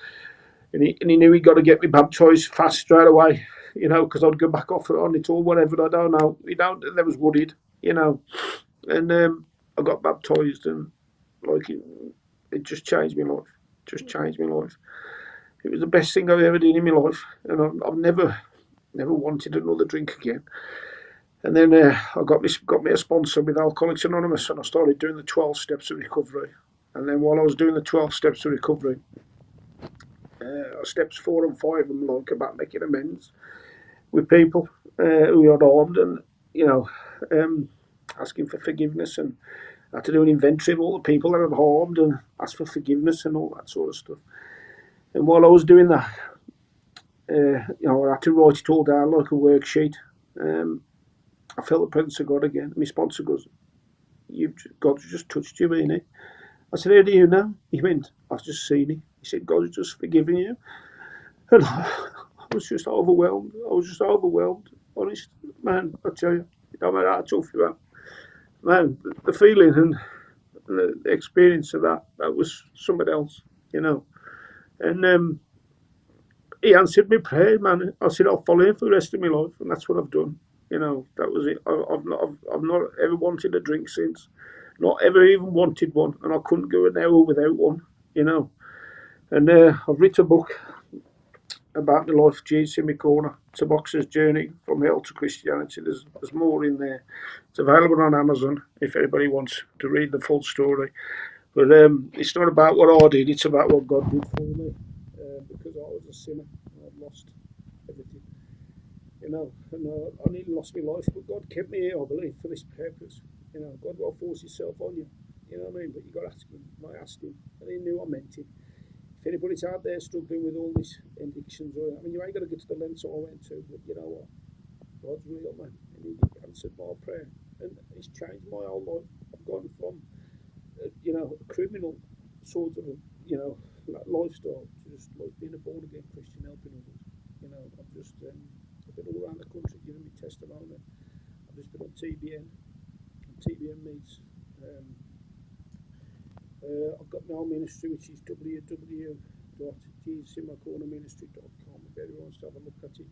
[SPEAKER 2] And he knew he got to get me baptised fast straight away, you know, because I'd go back off on it or whatever. I don't know. They was worried, you know. And I got baptised, and like it just changed my life. Just changed my life. It was the best thing I've ever done in my life, and I've never wanted another drink again. And then I got me a sponsor with Alcoholics Anonymous, and I started doing the 12 steps of recovery. And then while I was doing the 12 steps of recovery, steps 4 and 5 I'm like about making amends with people who had harmed, and you know, asking for forgiveness, and I had to do an inventory of all the people that had harmed and ask for forgiveness and all that sort of stuff. And while I was doing that, you know, I had to write it all down like a worksheet. I felt the presence of God again. My sponsor goes, God's just touched you, ain't it? I said, "How do you know?" He went, "I've just seen it." He said, "God's just forgiven you." And was just overwhelmed. I was just overwhelmed. Honest, man, I tell you, it don't matter how tough you are. Man, the feeling and the experience of that was something else, you know. And he answered my prayer, man. I said, I'll follow him for the rest of my life, and that's what I've done. You know, that was it. I've not ever wanted a drink since, not ever even wanted one, and I couldn't go an hour without one. You know, and I've written a book about my life, Jesus in my corner. It's a boxer's journey from hell to Christianity. There's more in there. It's available on Amazon if anybody wants to read the full story. But it's not about what I did; it's about what God did for me. Because I was a sinner, and I'd lost everything. You know, and I nearly lost my life, but God kept me here, I believe, for this purpose. You know, God will force Himself on you. You know what I mean? But you got to ask Him. I asked Him, and He knew I meant it. If anybody's out there struggling with all these addictions, or I mean, you ain't got to get to the lengths I went to, but you know what? God's real, man, and He answered my prayer, and it's changed my whole life. I've gone from, you know, a criminal sort of, you know, lifestyle to just like being a born again Christian, helping others. You know, I've just I've been all around the country giving me testimony. I've just been on TBN, and TBN meets. I've got my own ministry, which is www.jesusinmycornerministry.com. If anyone wants to have a look at it,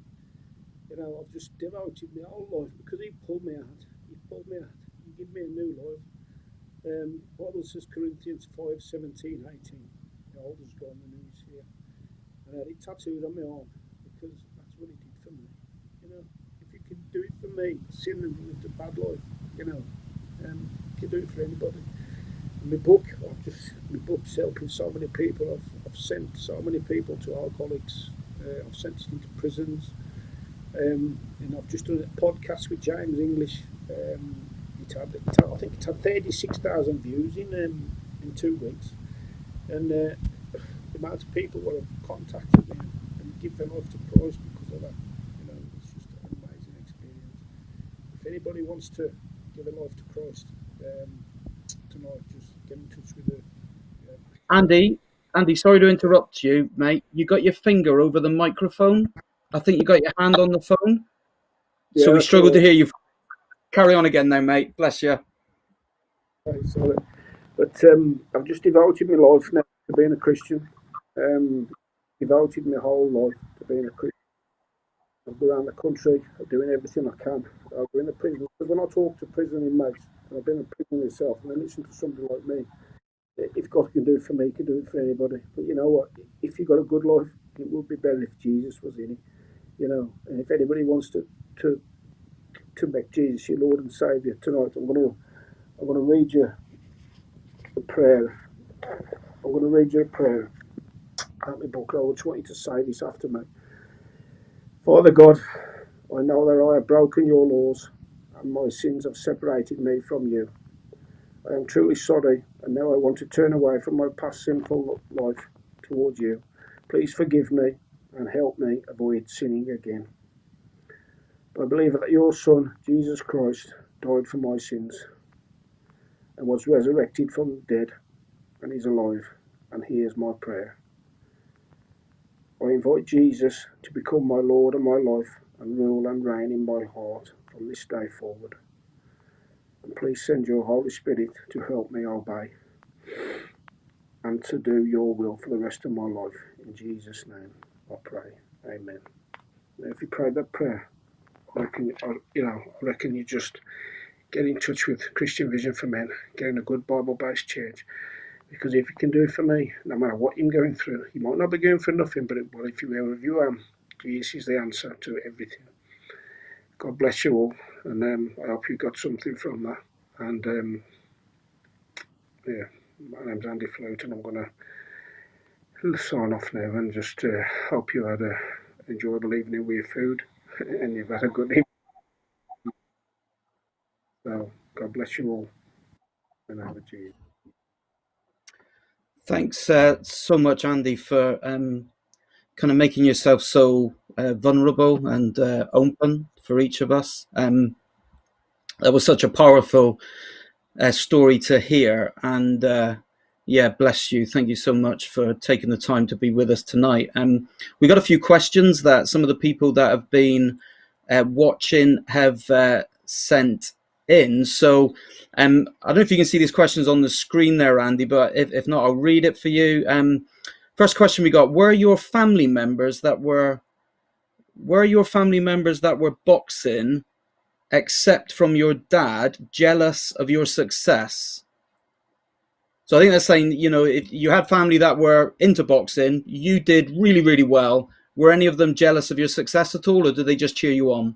[SPEAKER 2] you know, I've just devoted my whole life because He pulled me out. He pulled me out. He gave me a new life. Bible says Corinthians 5:17-18. The old is gone, the new is here. And I had it tattooed on my arm because that's what He did for me. You know, if you can do it for me, sin and lived a bad life, you know, you can do it for anybody. My book's helping so many people. I've sent so many people to alcoholics. I've sent it into prisons. And I've just done a podcast with James English. I think it had 36,000 views in 2 weeks. And the amount of people that have contacted me and give their life to Christ because of that, you know, it's just an amazing experience. If anybody wants to give their life to Christ, tonight, just get in touch with her.
[SPEAKER 1] Andy, sorry to interrupt you, mate. You got your finger over the microphone. I think you got your hand on the phone.
[SPEAKER 2] Yeah,
[SPEAKER 1] So we
[SPEAKER 2] that's
[SPEAKER 1] struggled to
[SPEAKER 2] right.
[SPEAKER 1] hear you. Carry on again now, mate. Bless you.
[SPEAKER 2] Okay, sorry. But I've just devoted my life now to being a Christian. Devoted my whole life to being a Christian. I've been around the country, doing everything I can. I've been in the prison. Because when I talk to prison inmates, and I've been in prison myself, and I listen to somebody like me, if God can do it for me, He can do it for anybody. But you know what? If you've got a good life, it would be better if Jesus was in it. You know, and if anybody wants to make Jesus your Lord and Saviour tonight, I'm gonna read you a prayer. I'm gonna read you a prayer out my book. I just want you to say this after me. Father God, I know that I have broken your laws and my sins have separated me from you. I am truly sorry, and now I want to turn away from my past sinful life towards you. Please forgive me and help me avoid sinning again. I believe that your Son, Jesus Christ, died for my sins and was resurrected from the dead and is alive and hears my prayer. I invite Jesus to become my Lord and my life and rule and reign in my heart from this day forward. And please send your Holy Spirit to help me obey and to do your will for the rest of my life. In Jesus' name I pray. Amen. Now, if you prayed that prayer, I reckon you just get in touch with Christian Vision for Men, get in a good Bible-based church. Because if you can do it for me, no matter what you're going through, you might not be going through nothing, but if you am, Jesus is the answer to everything. God bless you all, and I hope you got something from that. And yeah, my name's Andy Float, and I'm going to sign off now and just hope you had a enjoyable evening with your food, and you've had a good evening. So God bless you all, and over to you.
[SPEAKER 1] Thanks so much, Andy, for kind of making yourself so vulnerable and open for each of us. That was such a powerful story to hear, and Yeah, bless you. Thank you so much for taking the time to be with us tonight. We got a few questions that some of the people that have been watching have sent in. So I don't know if you can see these questions on the screen there, Andy, but if not, I'll read it for you. First question we got: Were your family members that were boxing, except from your dad, jealous of your success? So I think that's saying, if you had family that were into boxing, you did really, really well. Were any of them jealous of your success at all, or did they just cheer you on?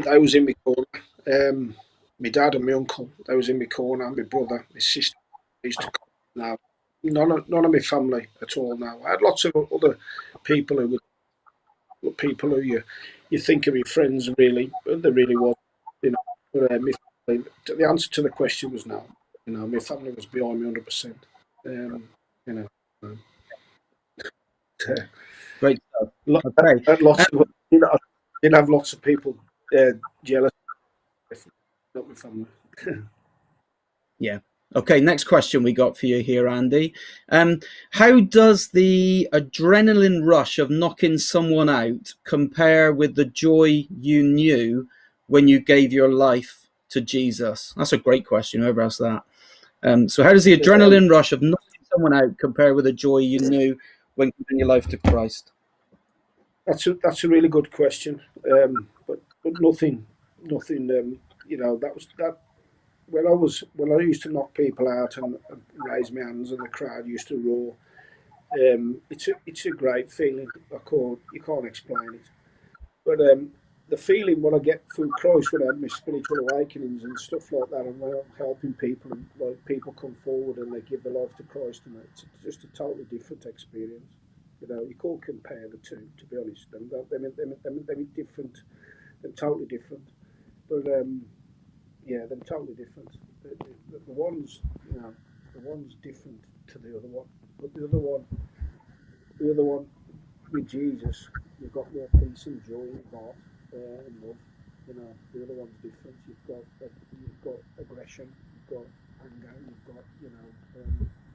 [SPEAKER 2] I was in my corner. My dad and my uncle, they was in my corner. My brother, my sister used to come now. None of my family at all now. I had lots of other people who you think of your friends really, but they really was, you know. But my family, the answer to the question was no. My family was behind me 100%. Um, you know, um,
[SPEAKER 1] Great stuff.
[SPEAKER 2] I
[SPEAKER 1] Okay.
[SPEAKER 2] had lots of, I did have lots of people jealous, not my family.
[SPEAKER 1] Yeah. Okay, next question we got for you here, Andy. How does the adrenaline rush of knocking someone out compare with the joy you knew when you gave your life to Jesus? That's a great question. Whoever asked that. So how does the adrenaline rush of knocking someone out compare with the joy you knew when giving your life to Christ?
[SPEAKER 2] That's a really good question. But nothing. That was that when I used to knock people out and raise my hands and the crowd used to roar. It's a great feeling. You can't explain it. But the feeling when I get through Christ, when I have my spiritual awakenings and stuff like that, and when I'm helping people, and like people come forward and they give their life to Christ, and it's just a totally different experience. You can't compare the two, to be honest. They're different. They're totally different. But yeah, they're totally different. The one's, the one's different to the other one. But the other one with Jesus, you've got more peace and joy in your heart and love. The other one's different. You've got aggression, you've got anger, you've got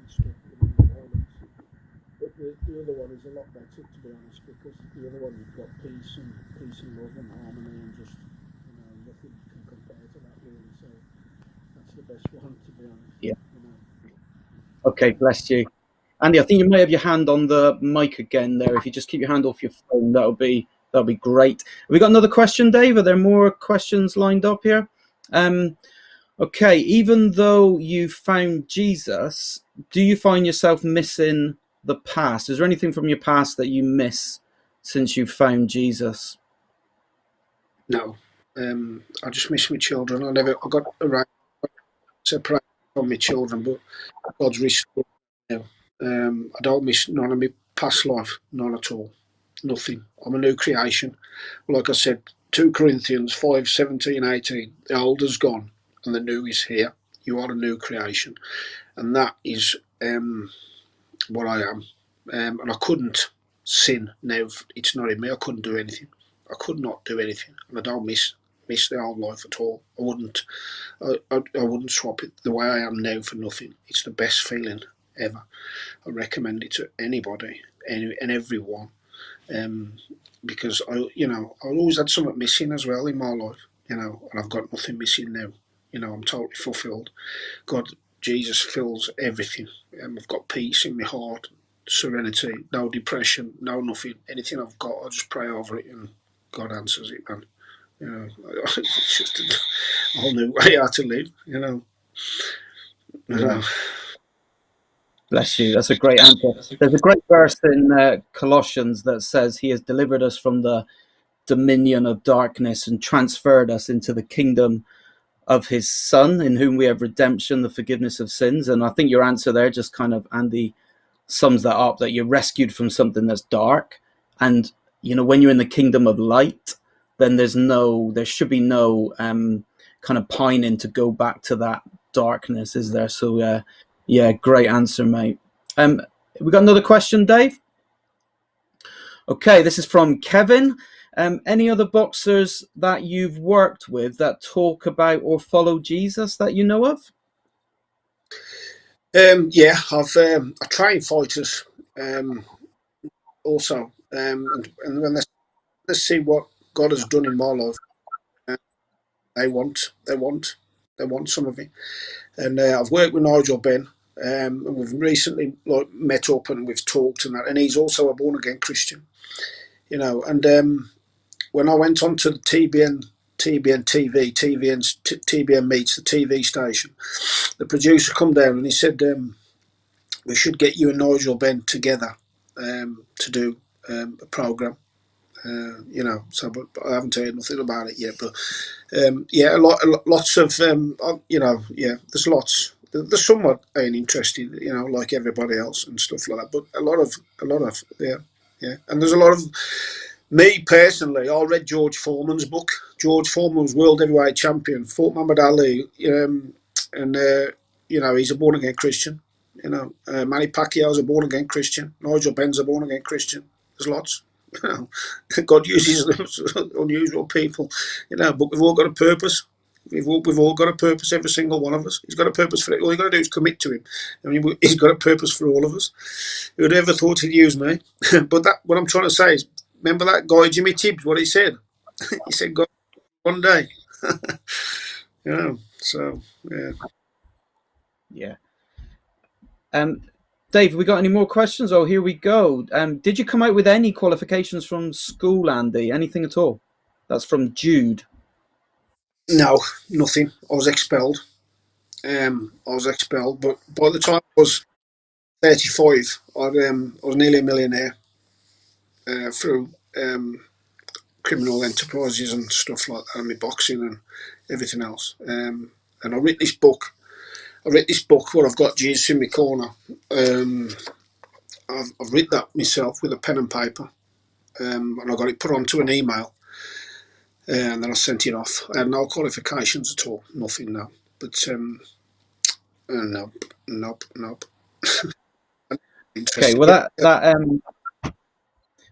[SPEAKER 2] stuff, violence. But the other one is a lot better, to be honest, because the other one you've got peace and love and harmony and just nothing can compare to that really. So that's the best one, to be honest.
[SPEAKER 1] Yeah. Okay, bless you. Andy, I think you may have your hand on the mic again there. If you just keep your hand off your phone, that'll be great. Have we got another question, Dave? Are there more questions lined up here? Okay, even though you found Jesus, do you find yourself missing the past? Is there anything from your past that you miss since you found Jesus?
[SPEAKER 2] No. I just miss my children. I got around separated from my children, but God's restored now. I don't miss none of my past life, none at all. Nothing. I'm a new creation. Like I said, 2 Corinthians 5:17-18. The old is gone and the new is here. You are a new creation. And that is what I am. And I couldn't sin now. It's not in me. I couldn't do anything. I could not do anything. And I don't miss the old life at all. I wouldn't swap it the way I am now for nothing. It's the best feeling ever. I recommend it to anybody and everyone. Because I always had something missing as well in my life, and I've got nothing missing now. I'm totally fulfilled. God, Jesus fills everything. I've got peace in my heart, serenity, no depression, no nothing. Anything I've got, I just pray over it, and God answers it, man. It's just a whole new way how to live.
[SPEAKER 1] Yeah. Bless you. That's a great answer. There's a great verse in Colossians that says he has delivered us from the dominion of darkness and transferred us into the kingdom of his Son, in whom we have redemption, the forgiveness of sins. And I think your answer there just kind of, Andy, sums that up, that you're rescued from something that's dark. And, when you're in the kingdom of light, then there should be no kind of pining to go back to that darkness, is there? So, yeah, great answer, mate. We got another question, Dave? Okay, this is from Kevin. Any other boxers that you've worked with that talk about or follow Jesus that you know of?
[SPEAKER 2] Yeah, I train fighters also, and when they see what God has done in my life, uh, they want, they want, they want some of it. And I've worked with Nigel Ben, and we've recently met up and we've talked and that. And he's also a born again Christian, you know. And when I went on to the TBN TV, TBN meets the TV station, the producer come down and he said, we should get you and Nigel Ben together to do a program. You know, so but I haven't heard nothing about it yet. But yeah, lots of you know, yeah, there's lots. There's somewhat ain't interested, you know, like everybody else and stuff like that. But a lot of, yeah, yeah. And there's a lot of me personally. I read George Foreman's book. George Foreman was world heavyweight champion, fought Muhammad Ali, and you know, he's a born again Christian. You know, Manny Pacquiao's a born again Christian. Nigel Benn's a born again Christian. There's lots. You know, God uses unusual people. You know, but we've all got a purpose. We've all got a purpose. Every single one of us. He's got a purpose for it. All you got to do is commit to him. I mean, he's got a purpose for all of us. Who'd ever thought he'd use me? But that, what I'm trying to say is, remember that guy Jimmy Tibbs? What he said? He said, "God, one day." You know. So yeah.
[SPEAKER 1] Yeah. Dave, we got any more questions? Oh, here we go. Did you come out with any qualifications from school, Andy? Anything at all? That's from Jude.
[SPEAKER 2] No, nothing. I was expelled. I was expelled, but by the time I was 35, I was nearly a millionaire through criminal enterprises and stuff like that, and my boxing and everything else. And I wrote this book. Where I've got Jesus in my corner. I've written that myself with a pen and paper, and I got it put onto an email, and then I sent it off. I had no qualifications at all, nothing, no. But nope.
[SPEAKER 1] Okay,
[SPEAKER 2] Interesting.
[SPEAKER 1] well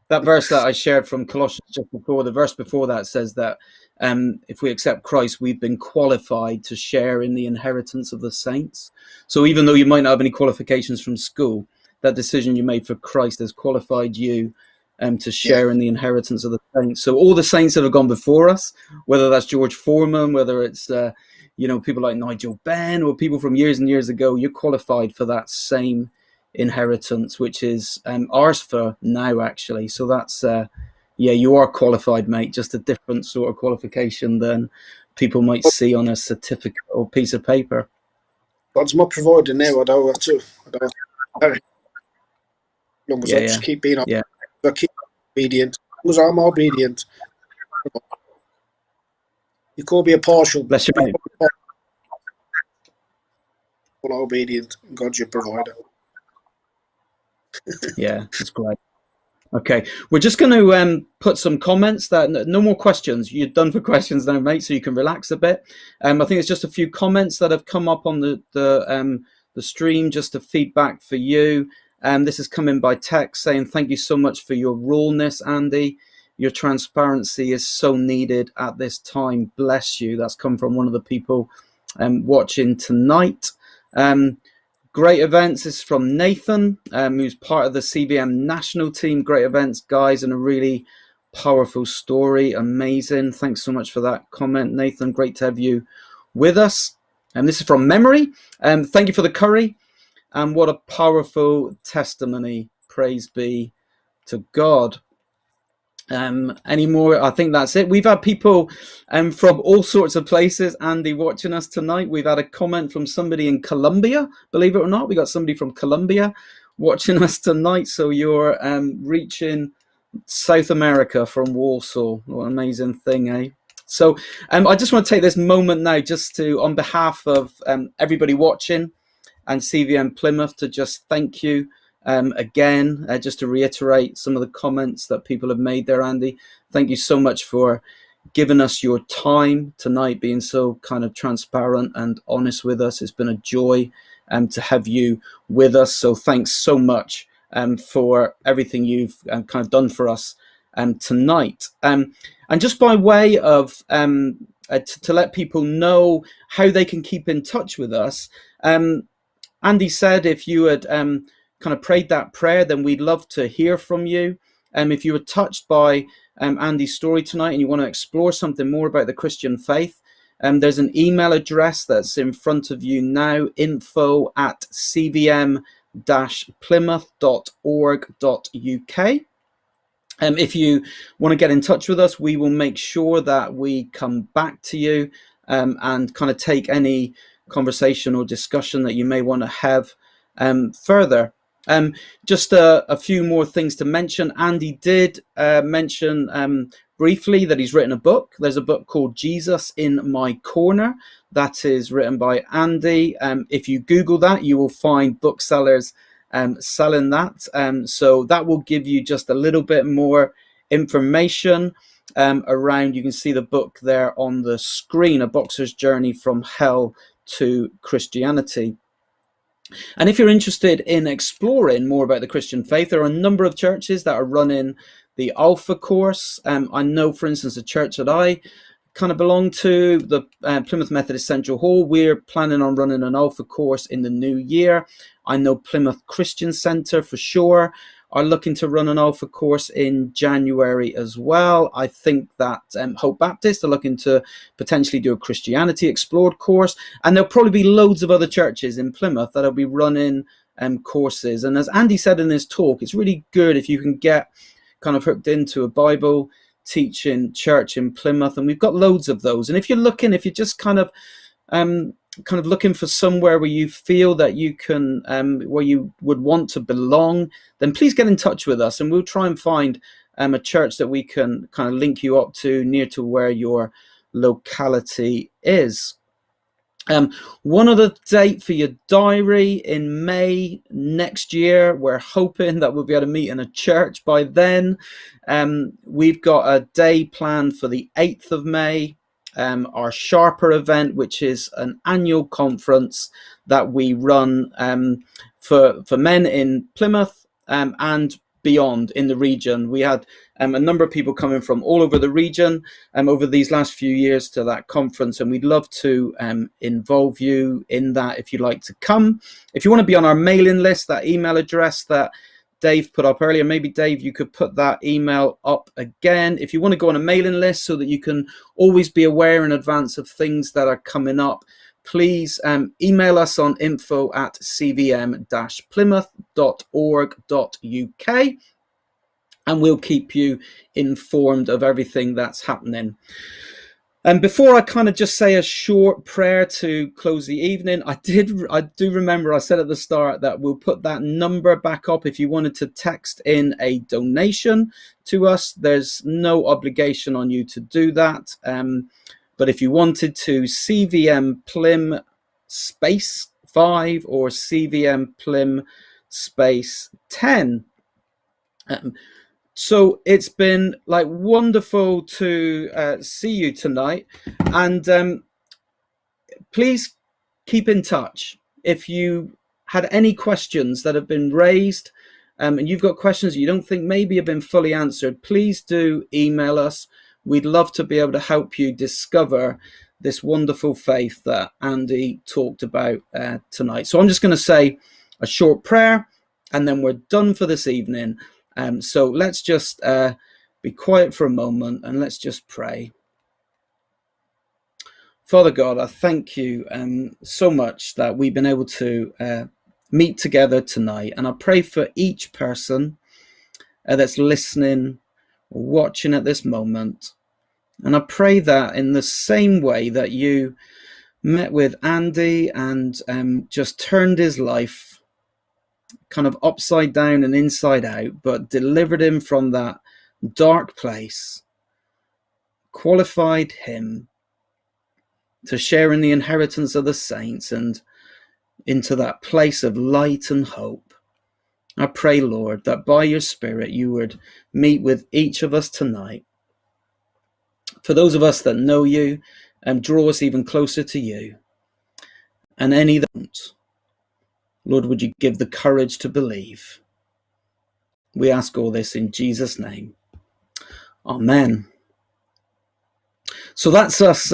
[SPEAKER 1] that verse that I shared from Colossians just before, the verse before that says that if we accept Christ, we've been qualified to share in the inheritance of the saints. So even though you might not have any qualifications from school, that decision you made for Christ has qualified you to
[SPEAKER 2] Yeah.
[SPEAKER 1] share in the inheritance of the saints. So all the saints that have gone before us, whether that's George Foreman, whether it's people like Nigel Benn or people from years and years ago, you're qualified for that same inheritance, which is ours for now, actually. So that's yeah, you are qualified, mate. Just a different sort of qualification than people might see on a certificate or piece of paper.
[SPEAKER 2] God's my provider now. I don't have to. As long as I
[SPEAKER 1] Yeah,
[SPEAKER 2] just keep being,
[SPEAKER 1] yeah.
[SPEAKER 2] I keep obedient. As long as I'm obedient, you can't be a partial.
[SPEAKER 1] Bless you, mate.
[SPEAKER 2] Obedient. God's your provider.
[SPEAKER 1] Yeah, that's great. Okay, we're just going to put some comments. That no more questions. You're done for questions now, mate, so you can relax a bit. I think it's just a few comments that have come up on the stream, just a feedback for you. This has come in by text saying, "Thank you so much for your rawness, Andy. Your transparency is so needed at this time. Bless you." That's come from one of the people watching tonight. Great events is from Nathan, who's part of the CVM national team. Great events, guys, and a really powerful story. Amazing. Thanks so much for that comment, Nathan. Great to have you with us. And this is from Memory. Thank you for the curry. And what a powerful testimony. Praise be to God. Any more? I think that's it. We've had people from all sorts of places, Andy, watching us tonight. We've had a comment from somebody in Colombia, believe it or not. We got somebody from Colombia watching us tonight. So you're reaching South America from Warsaw. What an amazing thing, eh? So I just want to take this moment now just to, on behalf of everybody watching and CVM Plymouth, to just thank you again, just to reiterate some of the comments that people have made there, Andy. Thank you so much for giving us your time tonight, being so kind of transparent and honest with us. It's been a joy to have you with us. So thanks so much for everything you've kind of done for us tonight. And just by way of to let people know how they can keep in touch with us, Andy said if you had kind of prayed that prayer, then we'd love to hear from you. If you were touched by Andy's story tonight and you want to explore something more about the Christian faith, there's an email address that's in front of you now, info@cvm-plymouth.org.uk. If you want to get in touch with us, we will make sure that we come back to you and kind of take any conversation or discussion that you may want to have further. Just a few more things to mention. Andy did mention briefly that he's written a book. There's a book called Jesus in My Corner that is written by Andy. If you Google that, you will find booksellers selling that. So that will give you just a little bit more information around. You can see the book there on the screen, A Boxer's Journey from Hell to Christianity. And if you're interested in exploring more about the Christian faith, there are a number of churches that are running the Alpha course. I know, for instance, a church that I kind of belong to, the Plymouth Methodist Central Hall, we're planning on running an Alpha course in the new year. I know Plymouth Christian Centre for sure are looking to run an Alpha course in January as well. I think that Hope Baptist are looking to potentially do a Christianity Explored course, and there'll probably be loads of other churches in Plymouth that'll be running courses. And as Andy said in his talk, it's really good if you can get kind of hooked into a Bible teaching church in Plymouth, and we've got loads of those. And if you're just kind of looking for somewhere where you feel that you can where you would want to belong, then please get in touch with us and we'll try and find a church that we can kind of link you up to near to where your locality is. One other date for your diary: in May next year, we're hoping that we'll be able to meet in a church by then. We've got a day planned for the 8th of May, our Sharper event, which is an annual conference that we run for men in Plymouth and beyond in the region. We had a number of people coming from all over the region over these last few years to that conference, and we'd love to involve you in that if you'd like to come. If you want to be on our mailing list, that email address that Dave put up earlier, maybe Dave, you could put that email up again. If you want to go on a mailing list so that you can always be aware in advance of things that are coming up, please email us on info@cvm-plymouth.org.uk and we'll keep you informed of everything that's happening. And before I kind of just say a short prayer to close the evening, I do remember I said at the start that we'll put that number back up if you wanted to text in a donation to us. There's no obligation on you to do that. But if you wanted to, CVM space 5 or CVM space 10. So it's been like wonderful to see you tonight, and please keep in touch. If you had any questions that have been raised and you've got questions you don't think maybe have been fully answered, please do email us. We'd love to be able to help you discover this wonderful faith that Andy talked about tonight. So I'm just going to say a short prayer and then we're done for this evening. So let's just be quiet for a moment and let's just pray. Father God, I thank you so much that we've been able to meet together tonight. And I pray for each person that's listening, watching at this moment. And I pray that in the same way that you met with Andy and just turned his life kind of upside down and inside out, but delivered him from that dark place, qualified him to share in the inheritance of the saints and into that place of light and hope. I pray, Lord, that by your Spirit you would meet with each of us tonight. For those of us that know you, draw us even closer to you. And any that don't, Lord, would you give the courage to believe? We ask all this in Jesus' name. Amen. So that's us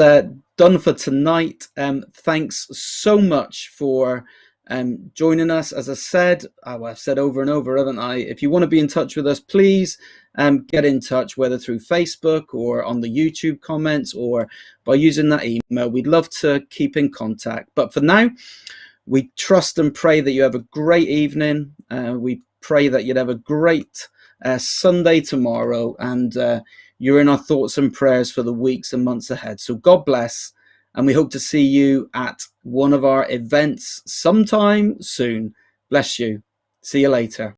[SPEAKER 1] done for tonight. Thanks so much for joining us. As I said, I've said over and over, haven't I? If you want to be in touch with us, please get in touch, whether through Facebook or on the YouTube comments or by using that email. We'd love to keep in contact. But for now, we trust and pray that you have a great evening. We pray that you'd have a great Sunday tomorrow, and you're in our thoughts and prayers for the weeks and months ahead. So God bless, and we hope to see you at one of our events sometime soon. Bless you. See you later.